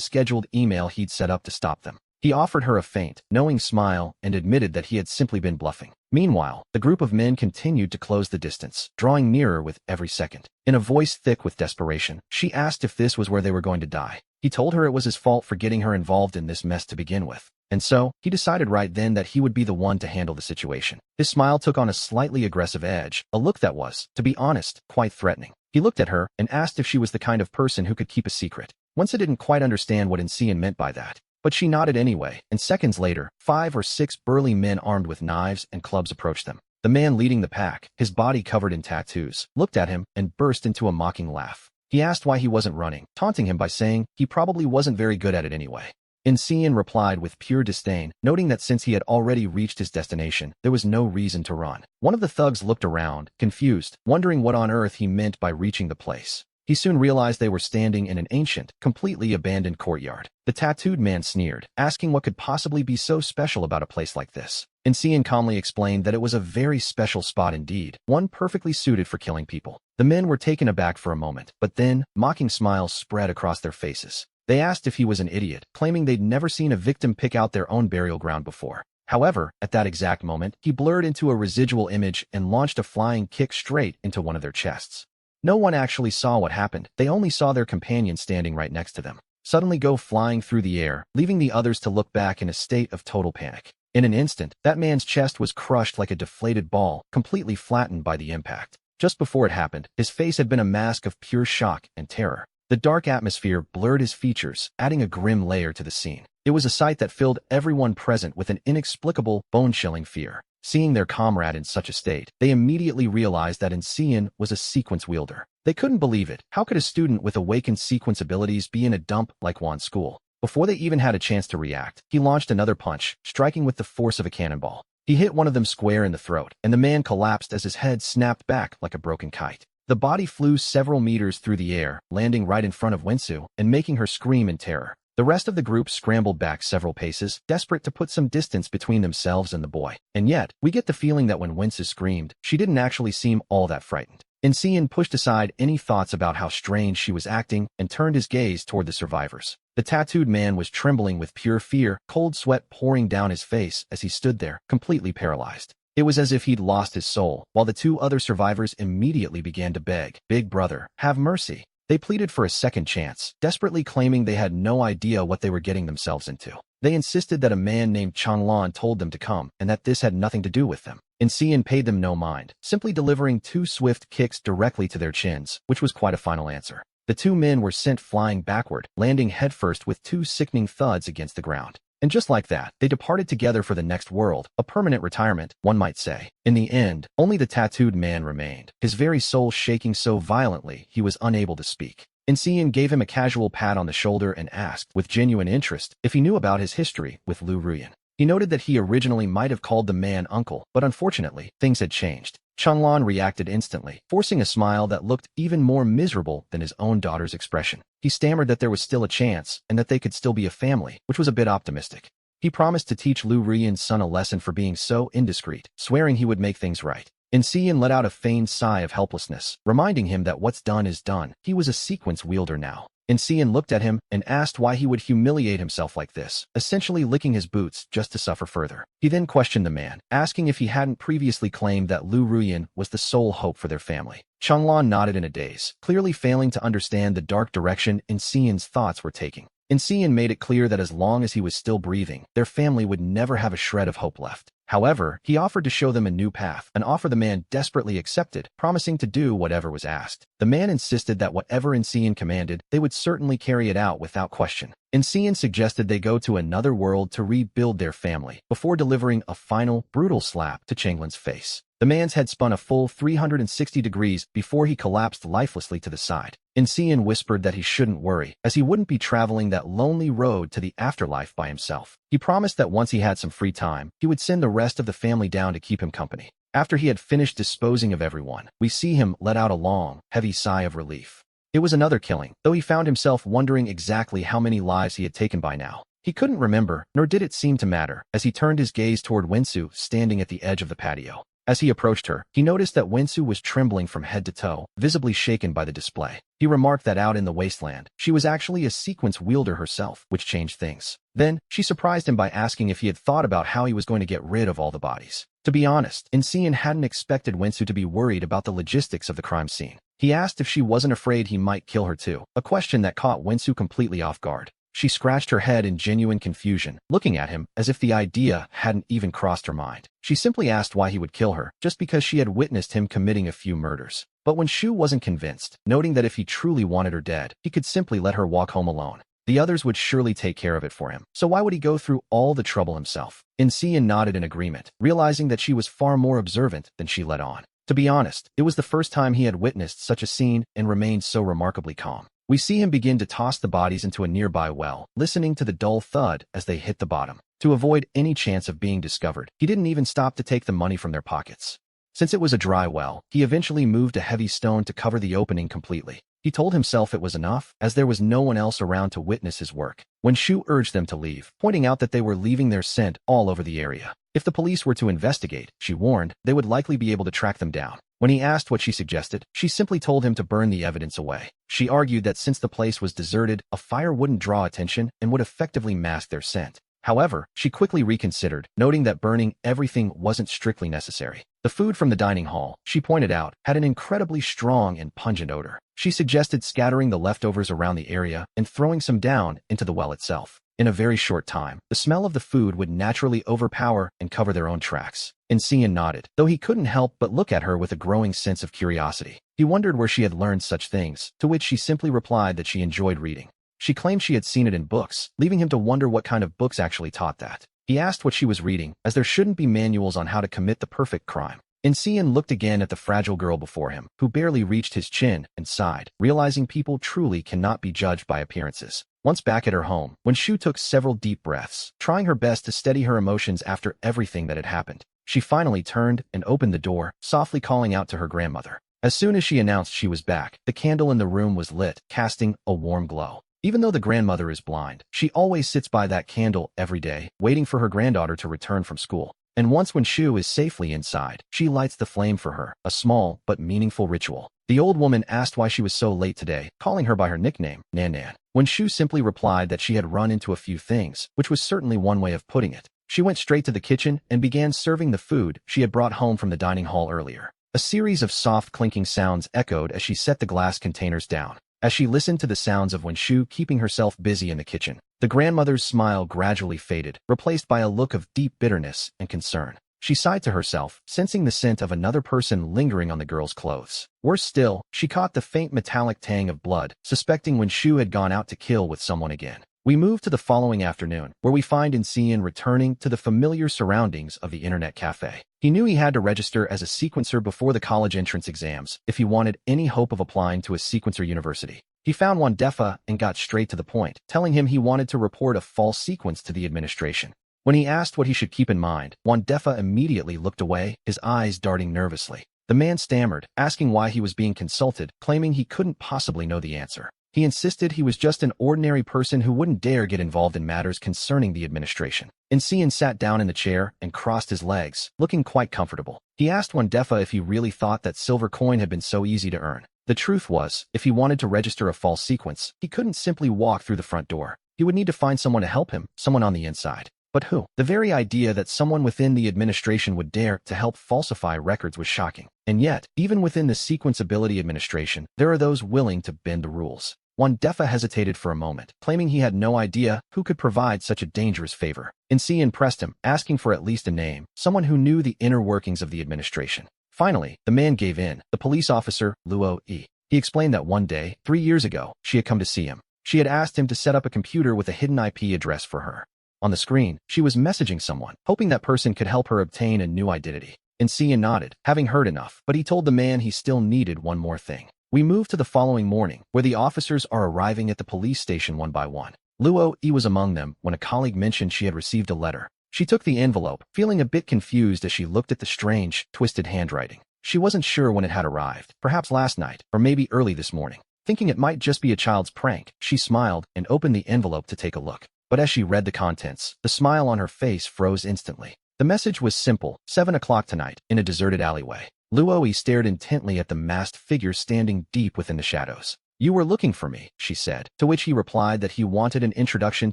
scheduled email he'd set up to stop them. He offered her a faint, knowing smile and admitted that he had simply been bluffing. Meanwhile, the group of men continued to close the distance, drawing nearer with every second. In a voice thick with desperation, she asked if this was where they were going to die. He told her it was his fault for getting her involved in this mess to begin with. And so, he decided right then that he would be the one to handle the situation. His smile took on a slightly aggressive edge, a look that was, to be honest, quite threatening. He looked at her and asked if she was the kind of person who could keep a secret. Wensa didn't quite understand what Insean meant by that, but she nodded anyway, and seconds later, 5 or 6 burly men armed with knives and clubs approached them. The man leading the pack, his body covered in tattoos, looked at him and burst into a mocking laugh. He asked why he wasn't running, taunting him by saying he probably wasn't very good at it anyway. Insean replied with pure disdain, noting that since he had already reached his destination, there was no reason to run. One of the thugs looked around, confused, wondering what on earth he meant by reaching the place. He soon realized they were standing in an ancient, completely abandoned courtyard. The tattooed man sneered, asking what could possibly be so special about a place like this. Insean calmly explained that it was a very special spot indeed, one perfectly suited for killing people. The men were taken aback for a moment, but then, mocking smiles spread across their faces. They asked if he was an idiot, claiming they'd never seen a victim pick out their own burial ground before. However, at that exact moment, he blurred into a residual image and launched a flying kick straight into one of their chests. No one actually saw what happened, they only saw their companion standing right next to them suddenly go flying through the air, leaving the others to look back in a state of total panic. In an instant, that man's chest was crushed like a deflated ball, completely flattened by the impact. Just before it happened, his face had been a mask of pure shock and terror. The dark atmosphere blurred his features, adding a grim layer to the scene. It was a sight that filled everyone present with an inexplicable, bone-chilling fear. Seeing their comrade in such a state, they immediately realized that Insean was a sequence wielder. They couldn't believe it. How could a student with awakened sequence abilities be in a dump like Wan's school? Before they even had a chance to react, he launched another punch, striking with the force of a cannonball. He hit one of them square in the throat, and the man collapsed as his head snapped back like a broken kite. The body flew several meters through the air, landing right in front of Wensu and making her scream in terror. The rest of the group scrambled back several paces, desperate to put some distance between themselves and the boy. And yet, we get the feeling that when Wensu screamed, she didn't actually seem all that frightened. Insean pushed aside any thoughts about how strange she was acting and turned his gaze toward the survivors. The tattooed man was trembling with pure fear, cold sweat pouring down his face as he stood there, completely paralyzed. It was as if he'd lost his soul, while the 2 other survivors immediately began to beg, "Big brother, have mercy." They pleaded for a second chance, desperately claiming they had no idea what they were getting themselves into. They insisted that a man named Changlan told them to come, and that this had nothing to do with them. Insean paid them no mind, simply delivering 2 swift kicks directly to their chins, which was quite a final answer. The 2 men were sent flying backward, landing headfirst with 2 sickening thuds against the ground. And just like that, they departed together for the next world, a permanent retirement, one might say. In the end, only the tattooed man remained, his very soul shaking so violently he was unable to speak. Insean gave him a casual pat on the shoulder and asked, with genuine interest, if he knew about his history with Lu Ruyan. He noted that he originally might have called the man uncle, but unfortunately, things had changed. Changlan reacted instantly, forcing a smile that looked even more miserable than his own daughter's expression. He stammered that there was still a chance, and that they could still be a family, which was a bit optimistic. He promised to teach Lu Ruyan's son a lesson for being so indiscreet, swearing he would make things right. Insean let out a feigned sigh of helplessness, reminding him that what's done is done. He was a sequence wielder now. Insean looked at him and asked why he would humiliate himself like this, essentially licking his boots just to suffer further. He then questioned the man, asking if he hadn't previously claimed that Lu Ruyan was the sole hope for their family. Changlan nodded in a daze, clearly failing to understand the dark direction Insean's thoughts were taking. Insean made it clear that as long as he was still breathing, their family would never have a shred of hope left. However, he offered to show them a new path, an offer the man desperately accepted, promising to do whatever was asked. The man insisted that whatever Insean commanded, they would certainly carry it out without question. Insean suggested they go to another world to rebuild their family, before delivering a final, brutal slap to Changlan's face. The man's head spun a full 360 degrees before he collapsed lifelessly to the side. Insean whispered that he shouldn't worry, as he wouldn't be traveling that lonely road to the afterlife by himself. He promised that once he had some free time, he would send the rest of the family down to keep him company. After he had finished disposing of everyone, we see him let out a long, heavy sigh of relief. It was another killing, though he found himself wondering exactly how many lives he had taken by now. He couldn't remember, nor did it seem to matter, as he turned his gaze toward Wensu standing at the edge of the patio. As he approached her, he noticed that Wensu was trembling from head to toe, visibly shaken by the display. He remarked that out in the wasteland, she was actually a sequence wielder herself, which changed things. Then, she surprised him by asking if he had thought about how he was going to get rid of all the bodies. To be honest, Insean hadn't expected Wensu to be worried about the logistics of the crime scene. He asked if she wasn't afraid he might kill her too, a question that caught Wensu completely off guard. She scratched her head in genuine confusion, looking at him as if the idea hadn't even crossed her mind. She simply asked why he would kill her, just because she had witnessed him committing a few murders. But when Shu wasn't convinced, noting that if he truly wanted her dead, he could simply let her walk home alone. The others would surely take care of it for him, so why would he go through all the trouble himself? Insean nodded in agreement, realizing that she was far more observant than she let on. To be honest, it was the first time he had witnessed such a scene and remained so remarkably calm. We see him begin to toss the bodies into a nearby well, listening to the dull thud as they hit the bottom. To avoid any chance of being discovered, he didn't even stop to take the money from their pockets. Since it was a dry well, he eventually moved a heavy stone to cover the opening completely. He told himself it was enough, as there was no one else around to witness his work. When Shu urged them to leave, pointing out that they were leaving their scent all over the area. If the police were to investigate, she warned, they would likely be able to track them down. When he asked what she suggested, she simply told him to burn the evidence away. She argued that since the place was deserted, a fire wouldn't draw attention and would effectively mask their scent. However, she quickly reconsidered, noting that burning everything wasn't strictly necessary. The food from the dining hall, she pointed out, had an incredibly strong and pungent odor. She suggested scattering the leftovers around the area and throwing some down into the well itself. In a very short time, the smell of the food would naturally overpower and cover their own tracks. Insean nodded, though he couldn't help but look at her with a growing sense of curiosity. He wondered where she had learned such things, to which she simply replied that she enjoyed reading. She claimed she had seen it in books, leaving him to wonder what kind of books actually taught that. He asked what she was reading, as there shouldn't be manuals on how to commit the perfect crime. Insean looked again at the fragile girl before him, who barely reached his chin, and sighed, realizing people truly cannot be judged by appearances. Once back at her home, when Shu took several deep breaths, trying her best to steady her emotions after everything that had happened, she finally turned and opened the door, softly calling out to her grandmother. As soon as she announced she was back, the candle in the room was lit, casting a warm glow. Even though the grandmother is blind, she always sits by that candle every day, waiting for her granddaughter to return from school. And once when Shu is safely inside, she lights the flame for her, a small but meaningful ritual. The old woman asked why she was so late today, calling her by her nickname, Nan Nan. When Shu simply replied that she had run into a few things, which was certainly one way of putting it, she went straight to the kitchen and began serving the food she had brought home from the dining hall earlier. A series of soft clinking sounds echoed as she set the glass containers down. As she listened to the sounds of Wenshu keeping herself busy in the kitchen, the grandmother's smile gradually faded, replaced by a look of deep bitterness and concern. She sighed to herself, sensing the scent of another person lingering on the girl's clothes. Worse still, she caught the faint metallic tang of blood, suspecting Wenshu had gone out to kill with someone again. We move to the following afternoon, where we find Insean returning to the familiar surroundings of the internet cafe. He knew he had to register as a sequencer before the college entrance exams if he wanted any hope of applying to a sequencer university. He found Wandefa and got straight to the point, telling him he wanted to report a false sequence to the administration. When he asked what he should keep in mind, Wandefa immediately looked away, his eyes darting nervously. The man stammered, asking why he was being consulted, claiming he couldn't possibly know the answer. He insisted he was just an ordinary person who wouldn't dare get involved in matters concerning the administration. Insean sat down in the chair and crossed his legs, looking quite comfortable. He asked Wandefa if he really thought that silver coin had been so easy to earn. The truth was, if he wanted to register a false sequence, he couldn't simply walk through the front door. He would need to find someone to help him, someone on the inside. But who? The very idea that someone within the administration would dare to help falsify records was shocking. And yet, even within the Sequenceability Administration, there are those willing to bend the rules. Wandefa hesitated for a moment, claiming he had no idea who could provide such a dangerous favor. Insean pressed him, asking for at least a name, someone who knew the inner workings of the administration. Finally, the man gave in, the police officer, Luo Yi. He explained that one day, 3 years ago, she had come to see him. She had asked him to set up a computer with a hidden IP address for her. On the screen, she was messaging someone, hoping that person could help her obtain a new identity. Insean nodded, having heard enough, but he told the man he still needed one more thing. We move to the following morning, where the officers are arriving at the police station one by one. Luo Yi was among them when a colleague mentioned she had received a letter. She took the envelope, feeling a bit confused as she looked at the strange, twisted handwriting. She wasn't sure when it had arrived, perhaps last night, or maybe early this morning. Thinking it might just be a child's prank, she smiled and opened the envelope to take a look. But as she read the contents, the smile on her face froze instantly. The message was simple: 7 o'clock tonight, in a deserted alleyway. Luo stared intently at the masked figure standing deep within the shadows. "You were looking for me," she said, to which he replied that he wanted an introduction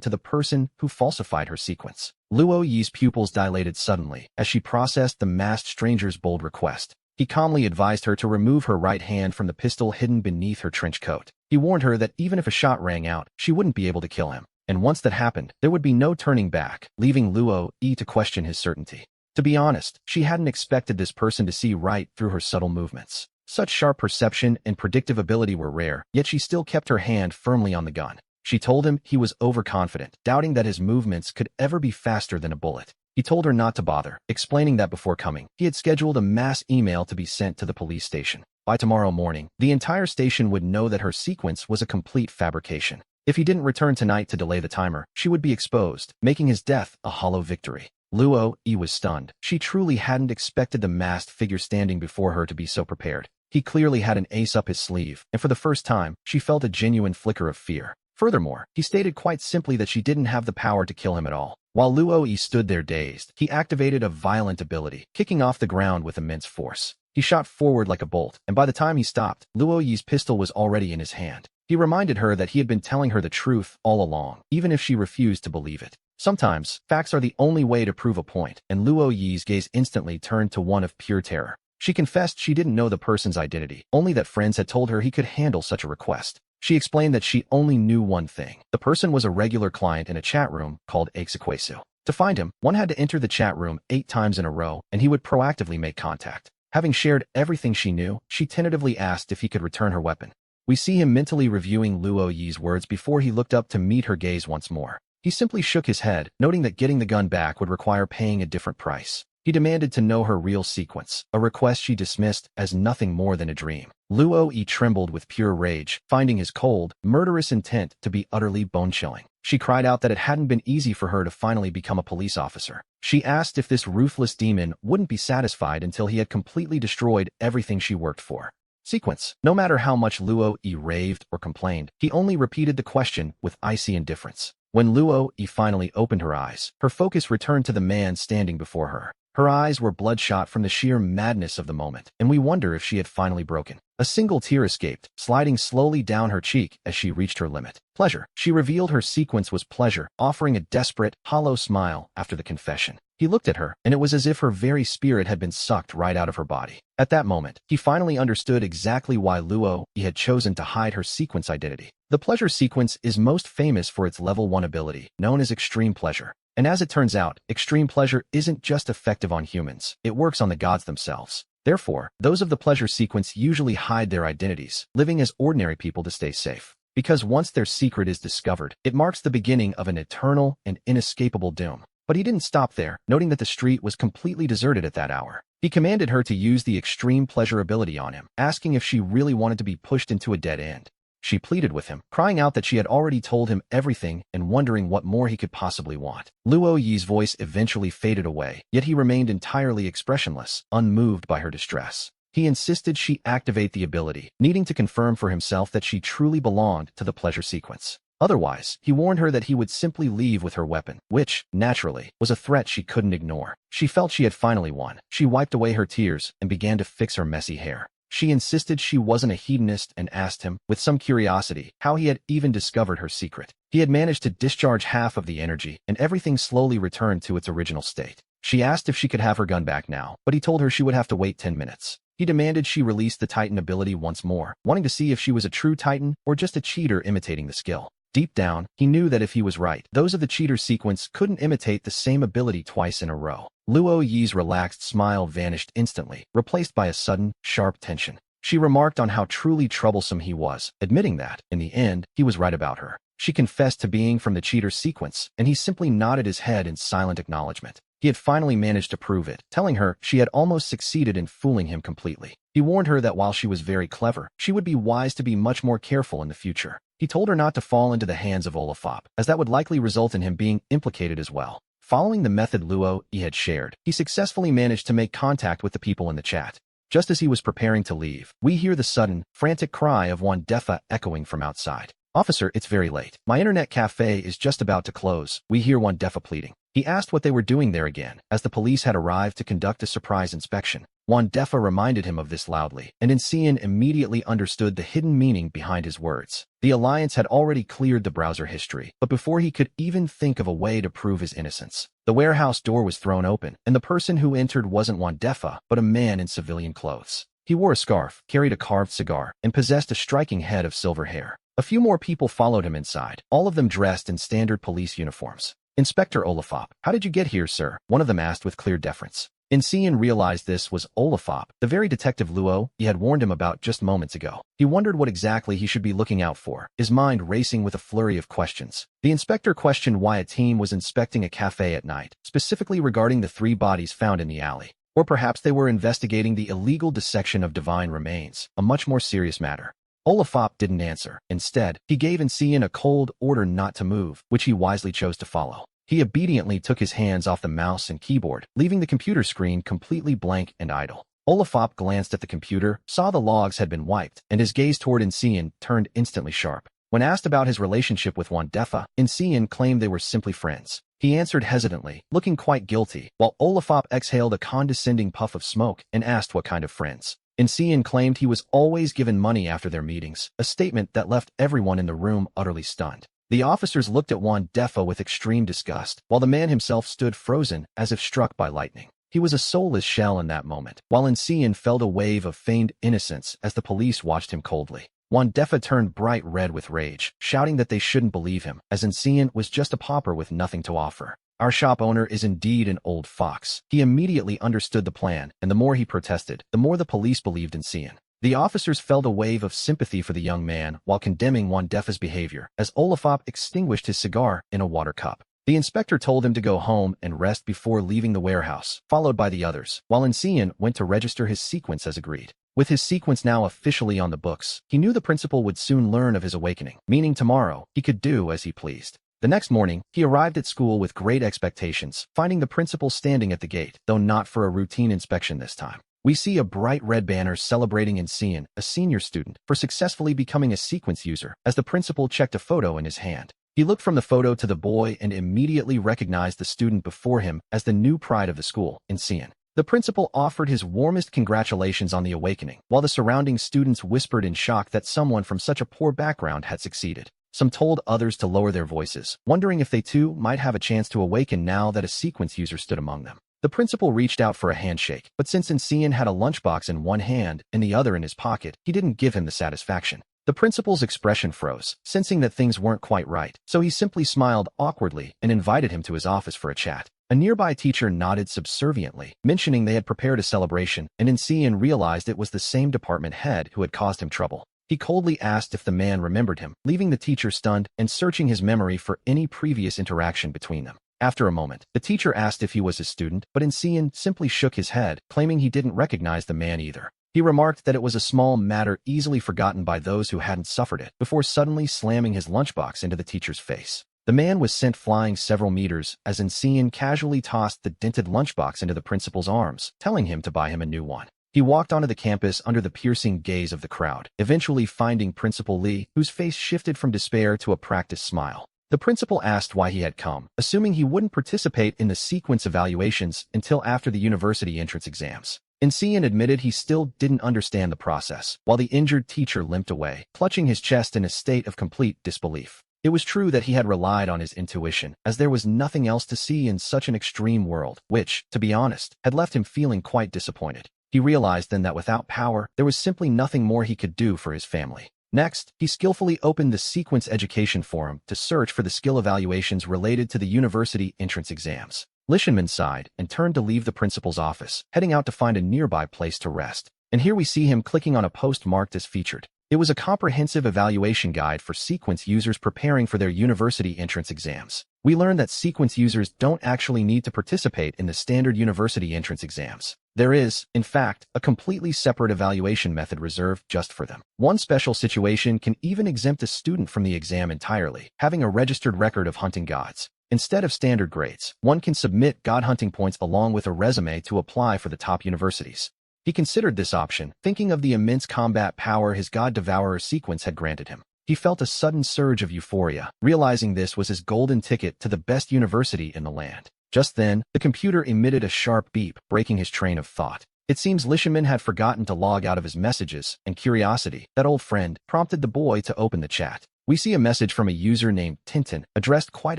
to the person who falsified her sequence. Luo Yi's pupils dilated suddenly as she processed the masked stranger's bold request. He calmly advised her to remove her right hand from the pistol hidden beneath her trench coat. He warned her that even if a shot rang out, she wouldn't be able to kill him. And once that happened, there would be no turning back, leaving Luo Yi to question his certainty. To be honest, she hadn't expected this person to see right through her subtle movements. Such sharp perception and predictive ability were rare, yet she still kept her hand firmly on the gun. She told him he was overconfident, doubting that his movements could ever be faster than a bullet. He told her not to bother, explaining that before coming, he had scheduled a mass email to be sent to the police station. By tomorrow morning, the entire station would know that her sequence was a complete fabrication. If he didn't return tonight to delay the timer, she would be exposed, making his death a hollow victory. Luo Yi was stunned. She truly hadn't expected the masked figure standing before her to be so prepared. He clearly had an ace up his sleeve, and for the first time, she felt a genuine flicker of fear. Furthermore, he stated quite simply that she didn't have the power to kill him at all. While Luo Yi stood there dazed, he activated a violent ability, kicking off the ground with immense force. He shot forward like a bolt, and by the time he stopped, Luo Yi's pistol was already in his hand. He reminded her that he had been telling her the truth all along, even if she refused to believe it. Sometimes, facts are the only way to prove a point, and Luo Yi's gaze instantly turned to one of pure terror. She confessed she didn't know the person's identity, only that friends had told her he could handle such a request. She explained that she only knew one thing. The person was a regular client in a chat room called ActionToon. To find him, one had to enter the chat room 8 times in a row, and he would proactively make contact. Having shared everything she knew, she tentatively asked if he could return her weapon. We see him mentally reviewing Luo Yi's words before he looked up to meet her gaze once more. He simply shook his head, noting that getting the gun back would require paying a different price. He demanded to know her real sequence, a request she dismissed as nothing more than a dream. Luo Yi trembled with pure rage, finding his cold, murderous intent to be utterly bone-chilling. She cried out that it hadn't been easy for her to finally become a police officer. She asked if this ruthless demon wouldn't be satisfied until he had completely destroyed everything she worked for. Sequence. No matter how much Luo Yi raved or complained, he only repeated the question with icy indifference. When Luo Yi finally opened her eyes, her focus returned to the man standing before her. Her eyes were bloodshot from the sheer madness of the moment, and we wonder if she had finally broken. A single tear escaped, sliding slowly down her cheek as she reached her limit. Pleasure. She revealed her sequence was pleasure, offering a desperate, hollow smile after the confession. He looked at her, and it was as if her very spirit had been sucked right out of her body. At that moment, he finally understood exactly why Luo Yi had chosen to hide her sequence identity. The pleasure sequence is most famous for its level 1 ability, known as extreme pleasure. And as it turns out, extreme pleasure isn't just effective on humans, it works on the gods themselves. Therefore, those of the pleasure sequence usually hide their identities, living as ordinary people to stay safe. Because once their secret is discovered, it marks the beginning of an eternal and inescapable doom. But he didn't stop there, noting that the street was completely deserted at that hour. He commanded her to use the extreme pleasure ability on him, asking if she really wanted to be pushed into a dead end. She pleaded with him, crying out that she had already told him everything and wondering what more he could possibly want. Luo Yi's voice eventually faded away, yet he remained entirely expressionless, unmoved by her distress. He insisted she activate the ability, needing to confirm for himself that she truly belonged to the pleasure sequence. Otherwise, he warned her that he would simply leave with her weapon, which, naturally, was a threat she couldn't ignore. She felt she had finally won. She wiped away her tears and began to fix her messy hair. She insisted she wasn't a hedonist and asked him, with some curiosity, how he had even discovered her secret. He had managed to discharge half of the energy, and everything slowly returned to its original state. She asked if she could have her gun back now, but he told her she would have to wait 10 minutes. He demanded she release the Titan ability once more, wanting to see if she was a true Titan or just a cheater imitating the skill. Deep down, he knew that if he was right, those of the cheater sequence couldn't imitate the same ability twice in a row. Luo Yi's relaxed smile vanished instantly, replaced by a sudden, sharp tension. She remarked on how truly troublesome he was, admitting that, in the end, he was right about her. She confessed to being from the cheater sequence, and he simply nodded his head in silent acknowledgement. He had finally managed to prove it, telling her she had almost succeeded in fooling him completely. He warned her that while she was very clever, she would be wise to be much more careful in the future. He told her not to fall into the hands of Olafop, as that would likely result in him being implicated as well. Following the method Luo Yi had shared, he successfully managed to make contact with the people in the chat. Just as he was preparing to leave, we hear the sudden, frantic cry of one Defa echoing from outside. "Officer, it's very late. My internet cafe is just about to close," we hear one Defa pleading. He asked what they were doing there again, as the police had arrived to conduct a surprise inspection. Juan Defa reminded him of this loudly, and Incian immediately understood the hidden meaning behind his words. The Alliance had already cleared the browser history, but before he could even think of a way to prove his innocence, the warehouse door was thrown open, and the person who entered wasn't Juan Defa, but a man in civilian clothes. He wore a scarf, carried a carved cigar, and possessed a striking head of silver hair. A few more people followed him inside, all of them dressed in standard police uniforms. "Inspector Olafop, how did you get here, sir?" one of them asked with clear deference. Incian realized this was Olafop, the very detective Luo he had warned him about just moments ago. He wondered what exactly he should be looking out for, his mind racing with a flurry of questions. The inspector questioned why a team was inspecting a cafe at night, specifically regarding the 3 bodies found in the alley. Or perhaps they were investigating the illegal dissection of divine remains, a much more serious matter. Olafop didn't answer. Instead, he gave Incian a cold order not to move, which he wisely chose to follow. He obediently took his hands off the mouse and keyboard, leaving the computer screen completely blank and idle. Olafop glanced at the computer, saw the logs had been wiped, and his gaze toward Incian turned instantly sharp. When asked about his relationship with Juan Defa, Incian claimed they were simply friends. He answered hesitantly, looking quite guilty, while Olafop exhaled a condescending puff of smoke and asked what kind of friends. Incian claimed he was always given money after their meetings, a statement that left everyone in the room utterly stunned. The officers looked at Juan Defa with extreme disgust, while the man himself stood frozen, as if struck by lightning. He was a soulless shell in that moment, while Incian felt a wave of feigned innocence as the police watched him coldly. Juan Defa turned bright red with rage, shouting that they shouldn't believe him, as Incian was just a pauper with nothing to offer. "Our shop owner is indeed an old fox." He immediately understood the plan, and the more he protested, the more the police believed Incian. The officers felt a wave of sympathy for the young man while condemning Juan Defa's behavior, as Olafop extinguished his cigar in a water cup. The inspector told him to go home and rest before leaving the warehouse, followed by the others, while Incian went to register his sequence as agreed. With his sequence now officially on the books, he knew the principal would soon learn of his awakening, meaning tomorrow he could do as he pleased. The next morning, he arrived at school with great expectations, finding the principal standing at the gate, though not for a routine inspection this time. We see a bright red banner celebrating Incian, a senior student, for successfully becoming a sequence user, as the principal checked a photo in his hand. He looked from the photo to the boy and immediately recognized the student before him as the new pride of the school, Incian. The principal offered his warmest congratulations on the awakening, while the surrounding students whispered in shock that someone from such a poor background had succeeded. Some told others to lower their voices, wondering if they too might have a chance to awaken now that a sequence user stood among them. The principal reached out for a handshake, but since Incian had a lunchbox in one hand and the other in his pocket, he didn't give him the satisfaction. The principal's expression froze, sensing that things weren't quite right, so he simply smiled awkwardly and invited him to his office for a chat. A nearby teacher nodded subserviently, mentioning they had prepared a celebration, and Incian realized it was the same department head who had caused him trouble. He coldly asked if the man remembered him, leaving the teacher stunned and searching his memory for any previous interaction between them. After a moment, the teacher asked if he was his student, but Incian simply shook his head, claiming he didn't recognize the man either. He remarked that it was a small matter easily forgotten by those who hadn't suffered it, before suddenly slamming his lunchbox into the teacher's face. The man was sent flying several meters as Incian casually tossed the dented lunchbox into the principal's arms, telling him to buy him a new one. He walked onto the campus under the piercing gaze of the crowd, eventually finding Principal Lee, whose face shifted from despair to a practiced smile. The principal asked why he had come, assuming he wouldn't participate in the sequence evaluations until after the university entrance exams. Incian admitted he still didn't understand the process, while the injured teacher limped away, clutching his chest in a state of complete disbelief. It was true that he had relied on his intuition, as there was nothing else to see in such an extreme world, which, to be honest, had left him feeling quite disappointed. He realized then that without power, there was simply nothing more he could do for his family. Next, he skillfully opened the Sequence Education Forum to search for the skill evaluations related to the university entrance exams. Lishenman sighed and turned to leave the principal's office, heading out to find a nearby place to rest. And here we see him clicking on a post marked as featured. It was a comprehensive evaluation guide for Sequence users preparing for their university entrance exams. We learned that Sequence users don't actually need to participate in the standard university entrance exams. There is, in fact, a completely separate evaluation method reserved just for them. One special situation can even exempt a student from the exam entirely, having a registered record of hunting gods. Instead of standard grades, one can submit god hunting points along with a resume to apply for the top universities. He considered this option, thinking of the immense combat power his God Devourer Sequence had granted him. He felt a sudden surge of euphoria, realizing this was his golden ticket to the best university in the land. Just then, the computer emitted a sharp beep, breaking his train of thought. It seems Lishaman had forgotten to log out of his messages, and curiosity, that old friend, prompted the boy to open the chat. We see a message from a user named Tintin, addressed quite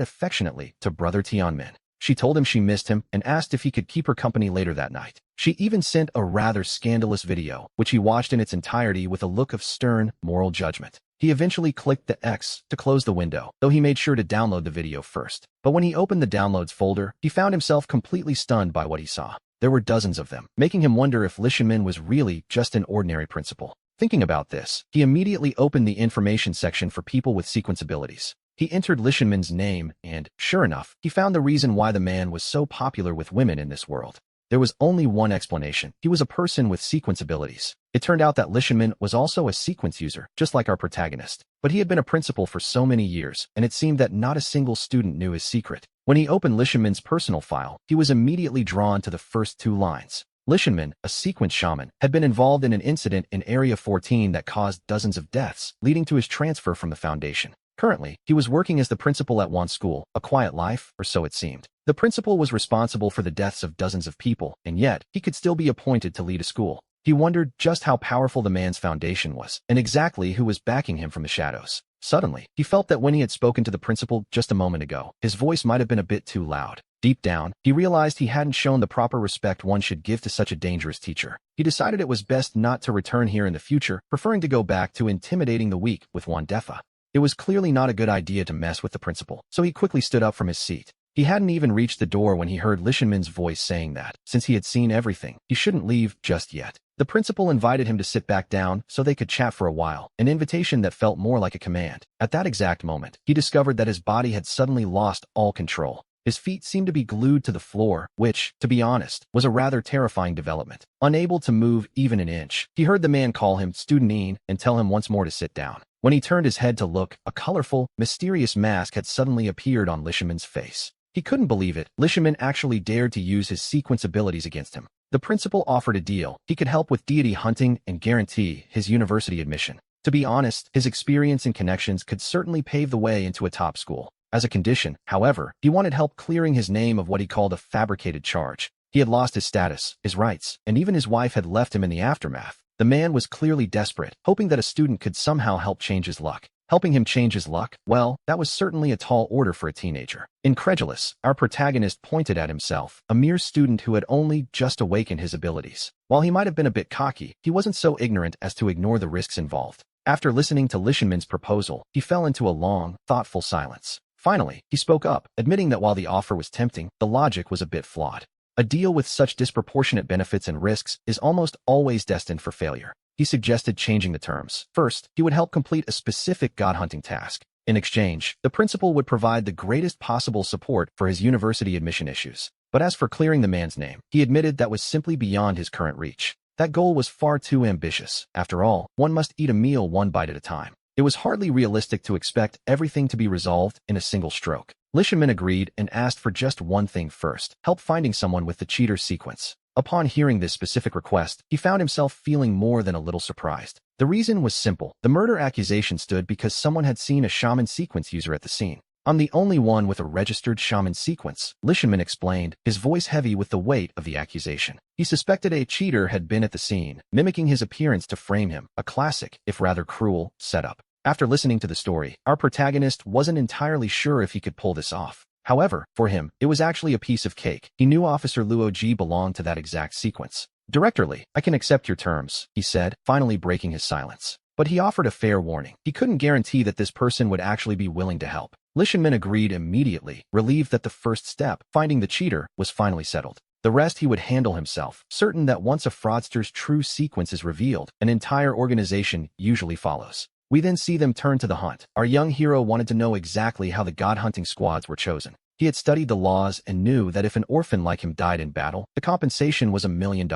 affectionately to Brother Tianmin. She told him she missed him and asked if he could keep her company later that night. She even sent a rather scandalous video, which he watched in its entirety with a look of stern, moral judgment. He eventually clicked the X to close the window, though he made sure to download the video first. But when he opened the downloads folder, he found himself completely stunned by what he saw. There were dozens of them, making him wonder if Lishaman was really just an ordinary principal. Thinking about this, he immediately opened the information section for people with sequence abilities. He entered Lishaman's name, and, sure enough, he found the reason why the man was so popular with women in this world. There was only one explanation. He was a person with sequence abilities. It turned out that Lishaman was also a sequence user, just like our protagonist. But he had been a principal for so many years, and it seemed that not a single student knew his secret. When he opened Lishaman's personal file, he was immediately drawn to the first two lines. Lishaman, a sequence shaman, had been involved in an incident in Area 14 that caused dozens of deaths, leading to his transfer from the Foundation. Currently, he was working as the principal at one school, a quiet life, or so it seemed. The principal was responsible for the deaths of dozens of people, and yet, he could still be appointed to lead a school. He wondered just how powerful the man's foundation was, and exactly who was backing him from the shadows. Suddenly, he felt that when he had spoken to the principal just a moment ago, his voice might have been a bit too loud. Deep down, he realized he hadn't shown the proper respect one should give to such a dangerous teacher. He decided it was best not to return here in the future, preferring to go back to intimidating the weak with Wandefa. It was clearly not a good idea to mess with the principal, so he quickly stood up from his seat. He hadn't even reached the door when he heard Lishaman's voice saying that, since he had seen everything, he shouldn't leave just yet. The principal invited him to sit back down so they could chat for a while, an invitation that felt more like a command. At that exact moment, he discovered that his body had suddenly lost all control. His feet seemed to be glued to the floor, which, to be honest, was a rather terrifying development. Unable to move even an inch, he heard the man call him Student Ian and tell him once more to sit down. When he turned his head to look, a colorful, mysterious mask had suddenly appeared on Lishaman's face. He couldn't believe it. Lishaman actually dared to use his sequence abilities against him. The principal offered a deal. He could help with deity hunting and guarantee his university admission. To be honest, his experience and connections could certainly pave the way into a top school. As a condition, however, he wanted help clearing his name of what he called a fabricated charge. He had lost his status, his rights, and even his wife had left him in the aftermath. The man was clearly desperate, hoping that a student could somehow help change his luck. Helping him change his luck? Well, that was certainly a tall order for a teenager. Incredulous, our protagonist pointed at himself, a mere student who had only just awakened his abilities. While he might have been a bit cocky, he wasn't so ignorant as to ignore the risks involved. After listening to Lishaman's proposal, he fell into a long, thoughtful silence. Finally, he spoke up, admitting that while the offer was tempting, the logic was a bit flawed. A deal with such disproportionate benefits and risks is almost always destined for failure. He suggested changing the terms. First, he would help complete a specific god-hunting task. In exchange, the principal would provide the greatest possible support for his university admission issues. But as for clearing the man's name, he admitted that was simply beyond his current reach. That goal was far too ambitious. After all, one must eat a meal one bite at a time. It was hardly realistic to expect everything to be resolved in a single stroke. Lishaman agreed and asked for just one thing first: help finding someone with the cheater sequence. Upon hearing this specific request, he found himself feeling more than a little surprised. The reason was simple. The murder accusation stood because someone had seen a shaman sequence user at the scene. I'm the only one with a registered shaman sequence, Lishaman explained, his voice heavy with the weight of the accusation. He suspected a cheater had been at the scene, mimicking his appearance to frame him, a classic, if rather cruel, setup. After listening to the story, our protagonist wasn't entirely sure if he could pull this off. However, for him, it was actually a piece of cake. He knew Officer Luo Ji belonged to that exact sequence. Directorly, I can accept your terms, he said, finally breaking his silence. But he offered a fair warning. He couldn't guarantee that this person would actually be willing to help. Lishaman agreed immediately, relieved that the first step, finding the cheater, was finally settled. The rest he would handle himself, certain that once a fraudster's true sequence is revealed, an entire organization usually follows. We then see them turn to the hunt. Our young hero wanted to know exactly how the god-hunting squads were chosen. He had studied the laws and knew that if an orphan like him died in battle, the compensation was $1 million.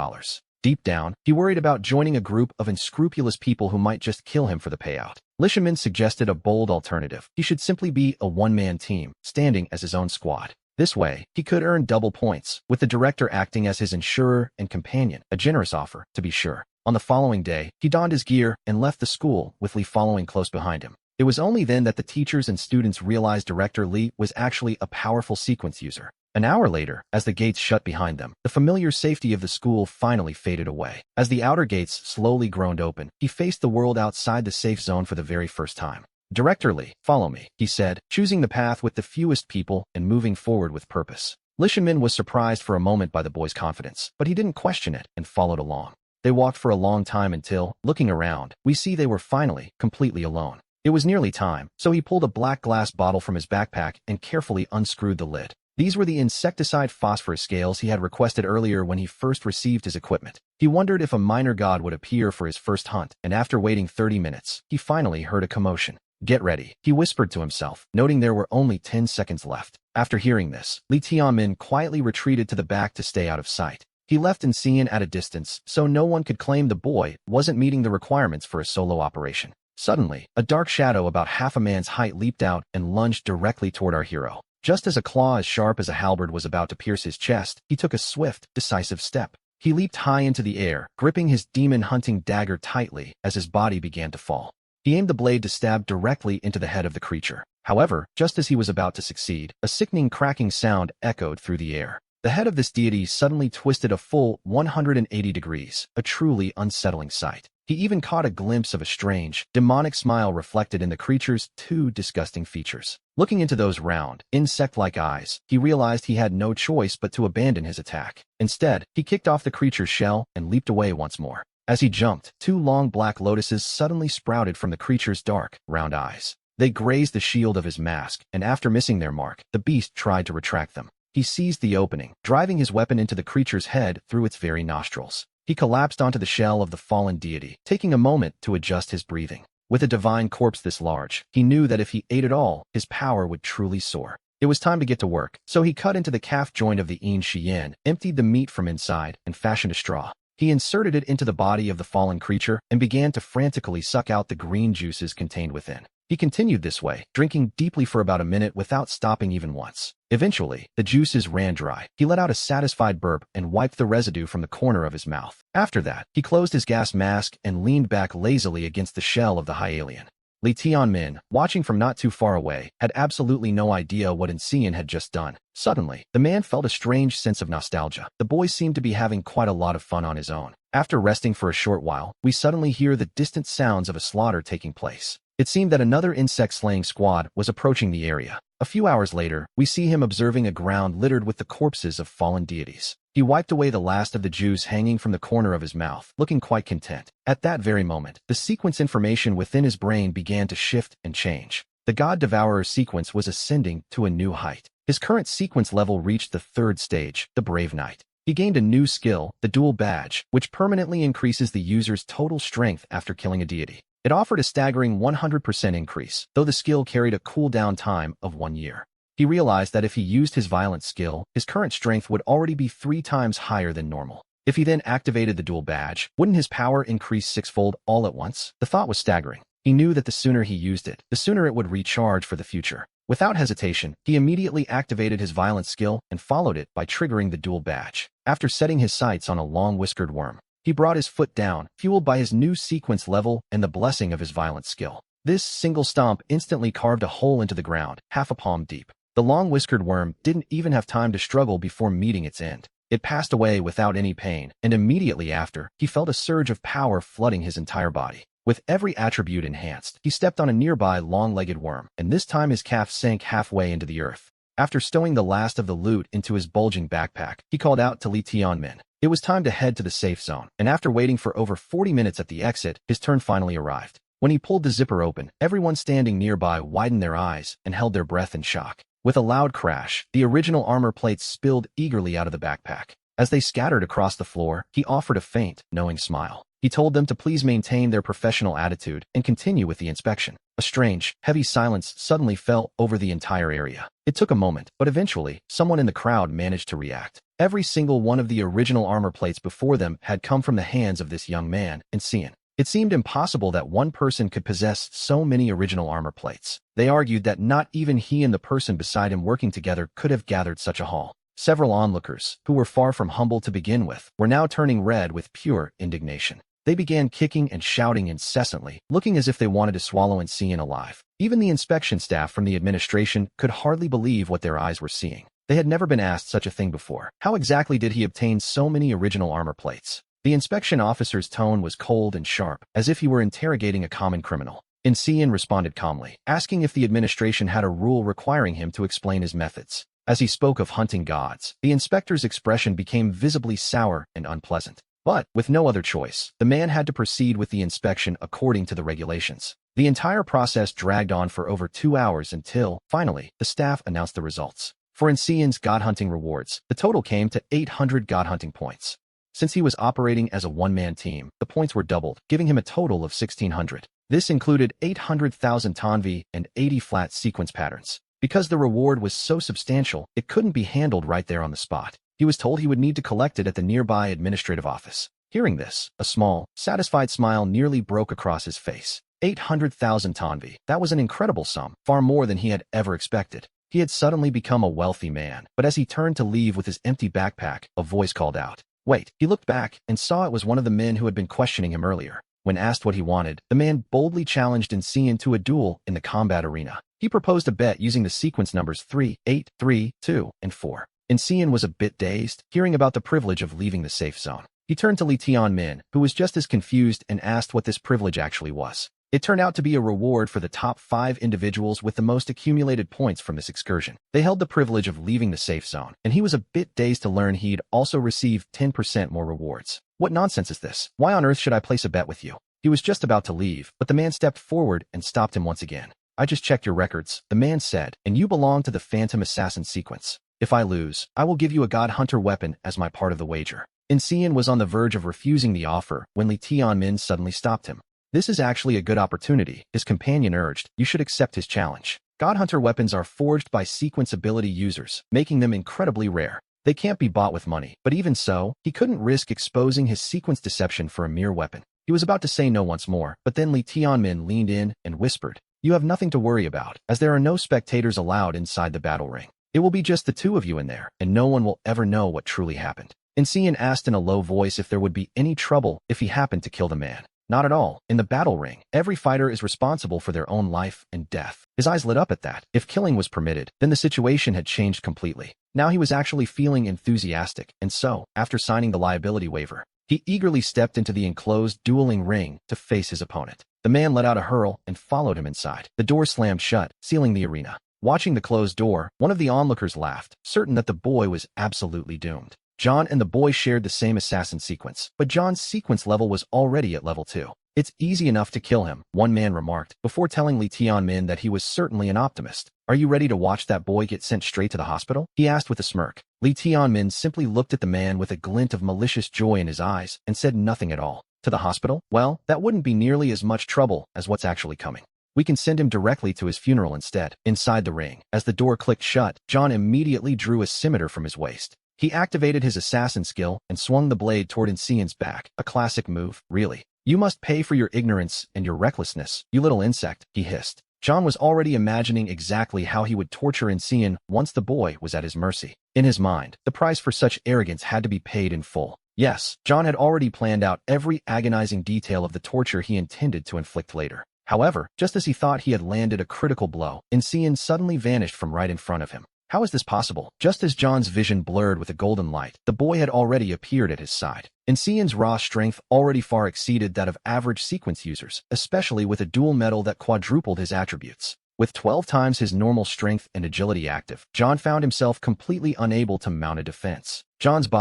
Deep down, he worried about joining a group of unscrupulous people who might just kill him for the payout. Lishaman suggested a bold alternative. He should simply be a one-man team, standing as his own squad. This way, he could earn double points, with the director acting as his insurer and companion, a generous offer, to be sure. On the following day, he donned his gear and left the school, with Lee following close behind him. It was only then that the teachers and students realized Director Lee was actually a powerful sequence user. An hour later, as the gates shut behind them, the familiar safety of the school finally faded away. As the outer gates slowly groaned open, he faced the world outside the safe zone for the very first time. Director Lee, follow me, he said, choosing the path with the fewest people and moving forward with purpose. Lee Shinmin was surprised for a moment by the boy's confidence, but he didn't question it and followed along. They walked for a long time until, looking around, we see they were finally completely alone. It was nearly time, so he pulled a black glass bottle from his backpack and carefully unscrewed the lid. These were the insecticide phosphorus scales he had requested earlier when he first received his equipment. He wondered if a minor god would appear for his first hunt, and after waiting 30 minutes, he finally heard a commotion. Get ready, he whispered to himself, noting there were only 10 seconds left. After hearing this, Lee Tianmin quietly retreated to the back to stay out of sight. He left Inseen at a distance, so no one could claim the boy wasn't meeting the requirements for a solo operation. Suddenly, a dark shadow about half a man's height leaped out and lunged directly toward our hero. Just as a claw as sharp as a halberd was about to pierce his chest, he took a swift, decisive step. He leaped high into the air, gripping his demon-hunting dagger tightly as his body began to fall. He aimed the blade to stab directly into the head of the creature. However, just as he was about to succeed, a sickening cracking sound echoed through the air. The head of this deity suddenly twisted a full 180 degrees, a truly unsettling sight. He even caught a glimpse of a strange, demonic smile reflected in the creature's two disgusting features. Looking into those round, insect-like eyes, he realized he had no choice but to abandon his attack. Instead, he kicked off the creature's shell and leaped away once more. As he jumped, two long black lotuses suddenly sprouted from the creature's dark, round eyes. They grazed the shield of his mask, and after missing their mark, the beast tried to retract them. He seized the opening, driving his weapon into the creature's head through its very nostrils. He collapsed onto the shell of the fallen deity, taking a moment to adjust his breathing. With a divine corpse this large, he knew that if he ate it all, his power would truly soar. It was time to get to work, so he cut into the calf joint of the Yin Shiyan, emptied the meat from inside, and fashioned a straw. He inserted it into the body of the fallen creature and began to frantically suck out the green juices contained within. He continued this way, drinking deeply for about a minute without stopping even once. Eventually, the juices ran dry. He let out a satisfied burp and wiped the residue from the corner of his mouth. After that, he closed his gas mask and leaned back lazily against the shell of the high alien. Lee Tianmin, watching from not too far away, had absolutely no idea what Inseen had just done. Suddenly, the man felt a strange sense of nostalgia. The boy seemed to be having quite a lot of fun on his own. After resting for a short while, we suddenly hear the distant sounds of a slaughter taking place. It seemed that another insect-slaying squad was approaching the area. A few hours later, we see him observing a ground littered with the corpses of fallen deities. He wiped away the last of the juice hanging from the corner of his mouth, looking quite content. At that very moment, the sequence information within his brain began to shift and change. The God Devourer Sequence was ascending to a new height. His current sequence level reached the third stage, the Brave Knight. He gained a new skill, the Dual Badge, which permanently increases the user's total strength after killing a deity. It offered a staggering 100% increase, though the skill carried a cooldown time of 1 year. He realized that if he used his violent skill, his current strength would already be 3 times higher than normal. If he then activated the dual badge, wouldn't his power increase 6-fold all at once? The thought was staggering. He knew that the sooner he used it, the sooner it would recharge for the future. Without hesitation, he immediately activated his violent skill and followed it by triggering the dual badge. After setting his sights on a long-whiskered worm, he brought his foot down, fueled by his new sequence level and the blessing of his violent skill. This single stomp instantly carved a hole into the ground, half a palm deep. The long-whiskered worm didn't even have time to struggle before meeting its end. It passed away without any pain, and immediately after, he felt a surge of power flooding his entire body. With every attribute enhanced, he stepped on a nearby long-legged worm, and this time his calf sank halfway into the earth. After stowing the last of the loot into his bulging backpack, he called out to Lee Tianmin. It was time to head to the safe zone, and after waiting for over 40 minutes at the exit, his turn finally arrived. When he pulled the zipper open, everyone standing nearby widened their eyes and held their breath in shock. With a loud crash, the original armor plates spilled eagerly out of the backpack. As they scattered across the floor, he offered a faint, knowing smile. He told them to please maintain their professional attitude and continue with the inspection. A strange, heavy silence suddenly fell over the entire area. It took a moment, but eventually, someone in the crowd managed to react. Every single one of the original armor plates before them had come from the hands of this young man, Inseen. It seemed impossible that one person could possess so many original armor plates. They argued that not even he and the person beside him working together could have gathered such a haul. Several onlookers, who were far from humble to begin with, were now turning red with pure indignation. They began kicking and shouting incessantly, looking as if they wanted to swallow Insien alive. Even the inspection staff from the administration could hardly believe what their eyes were seeing. They had never been asked such a thing before. How exactly did he obtain so many original armor plates? The inspection officer's tone was cold and sharp, as if he were interrogating a common criminal. Insien responded calmly, asking if the administration had a rule requiring him to explain his methods. As he spoke of hunting gods, the inspector's expression became visibly sour and unpleasant. But, with no other choice, the man had to proceed with the inspection according to the regulations. The entire process dragged on for over 2 hours until, finally, the staff announced the results. For Insien's god hunting rewards, the total came to 800 god hunting points. Since he was operating as a one-man team, the points were doubled, giving him a total of 1,600. This included 800,000 tanvi and 80 flat sequence patterns. Because the reward was so substantial, it couldn't be handled right there on the spot. He was told he would need to collect it at the nearby administrative office. Hearing this, a small, satisfied smile nearly broke across his face. 800,000 tanvi. That was an incredible sum, far more than he had ever expected. He had suddenly become a wealthy man, but as he turned to leave with his empty backpack, a voice called out, "Wait." He looked back and saw it was one of the men who had been questioning him earlier. When asked what he wanted, the man boldly challenged Insien to a duel in the combat arena. He proposed a bet using the sequence numbers 3, 8, 3, 2, and 4. Insien was a bit dazed, hearing about the privilege of leaving the safe zone. He turned to Li Tianmin, who was just as confused, and asked what this privilege actually was. It turned out to be a reward for the top 5 individuals with the most accumulated points from this excursion. They held the privilege of leaving the safe zone, and he was a bit dazed to learn he'd also received 10% more rewards. What nonsense is this? Why on earth should I place a bet with you? He was just about to leave, but the man stepped forward and stopped him once again. I just checked your records, the man said, and you belong to the Phantom Assassin sequence. If I lose, I will give you a God Hunter weapon as my part of the wager. Insien was on the verge of refusing the offer when Li Tianmin suddenly stopped him. This is actually a good opportunity, his companion urged. You should accept his challenge. God Hunter weapons are forged by sequence ability users, making them incredibly rare. They can't be bought with money, but even so, he couldn't risk exposing his sequence deception for a mere weapon. He was about to say no once more, but then Li Tianmin leaned in and whispered, "You have nothing to worry about, as there are no spectators allowed inside the battle ring. It will be just the two of you in there, and no one will ever know what truly happened." Insien asked in a low voice if there would be any trouble if he happened to kill the man. Not at all. In the battle ring, every fighter is responsible for their own life and death. His eyes lit up at that. If killing was permitted, then the situation had changed completely. Now he was actually feeling enthusiastic, and so, after signing the liability waiver, he eagerly stepped into the enclosed dueling ring to face his opponent. The man let out a hurl and followed him inside. The door slammed shut, sealing the arena. Watching the closed door, one of the onlookers laughed, certain that the boy was absolutely doomed. John and the boy shared the same assassin sequence, but John's sequence level was already at level 2. "It's easy enough to kill him," one man remarked, before telling Li Tianmin that he was certainly an optimist. "Are you ready to watch that boy get sent straight to the hospital?" he asked with a smirk. Li Tianmin simply looked at the man with a glint of malicious joy in his eyes and said nothing at all. "To the hospital? Well, that wouldn't be nearly as much trouble as what's actually coming. We can send him directly to his funeral instead." Inside the ring, as the door clicked shut, John immediately drew a scimitar from his waist. He activated his assassin skill and swung the blade toward Insien's back, a classic move, really. "You must pay for your ignorance and your recklessness, you little insect," he hissed. John was already imagining exactly how he would torture Insien once the boy was at his mercy. In his mind, the price for such arrogance had to be paid in full. Yes, John had already planned out every agonizing detail of the torture he intended to inflict later. However, just as he thought he had landed a critical blow, Insien suddenly vanished from right in front of him. How is this possible? Just as John's vision blurred with a golden light, the boy had already appeared at his side. Insien's raw strength already far exceeded that of average sequence users, especially with a dual metal that quadrupled his attributes. With 12 times his normal strength and agility active, John found himself completely unable to mount a defense. John's body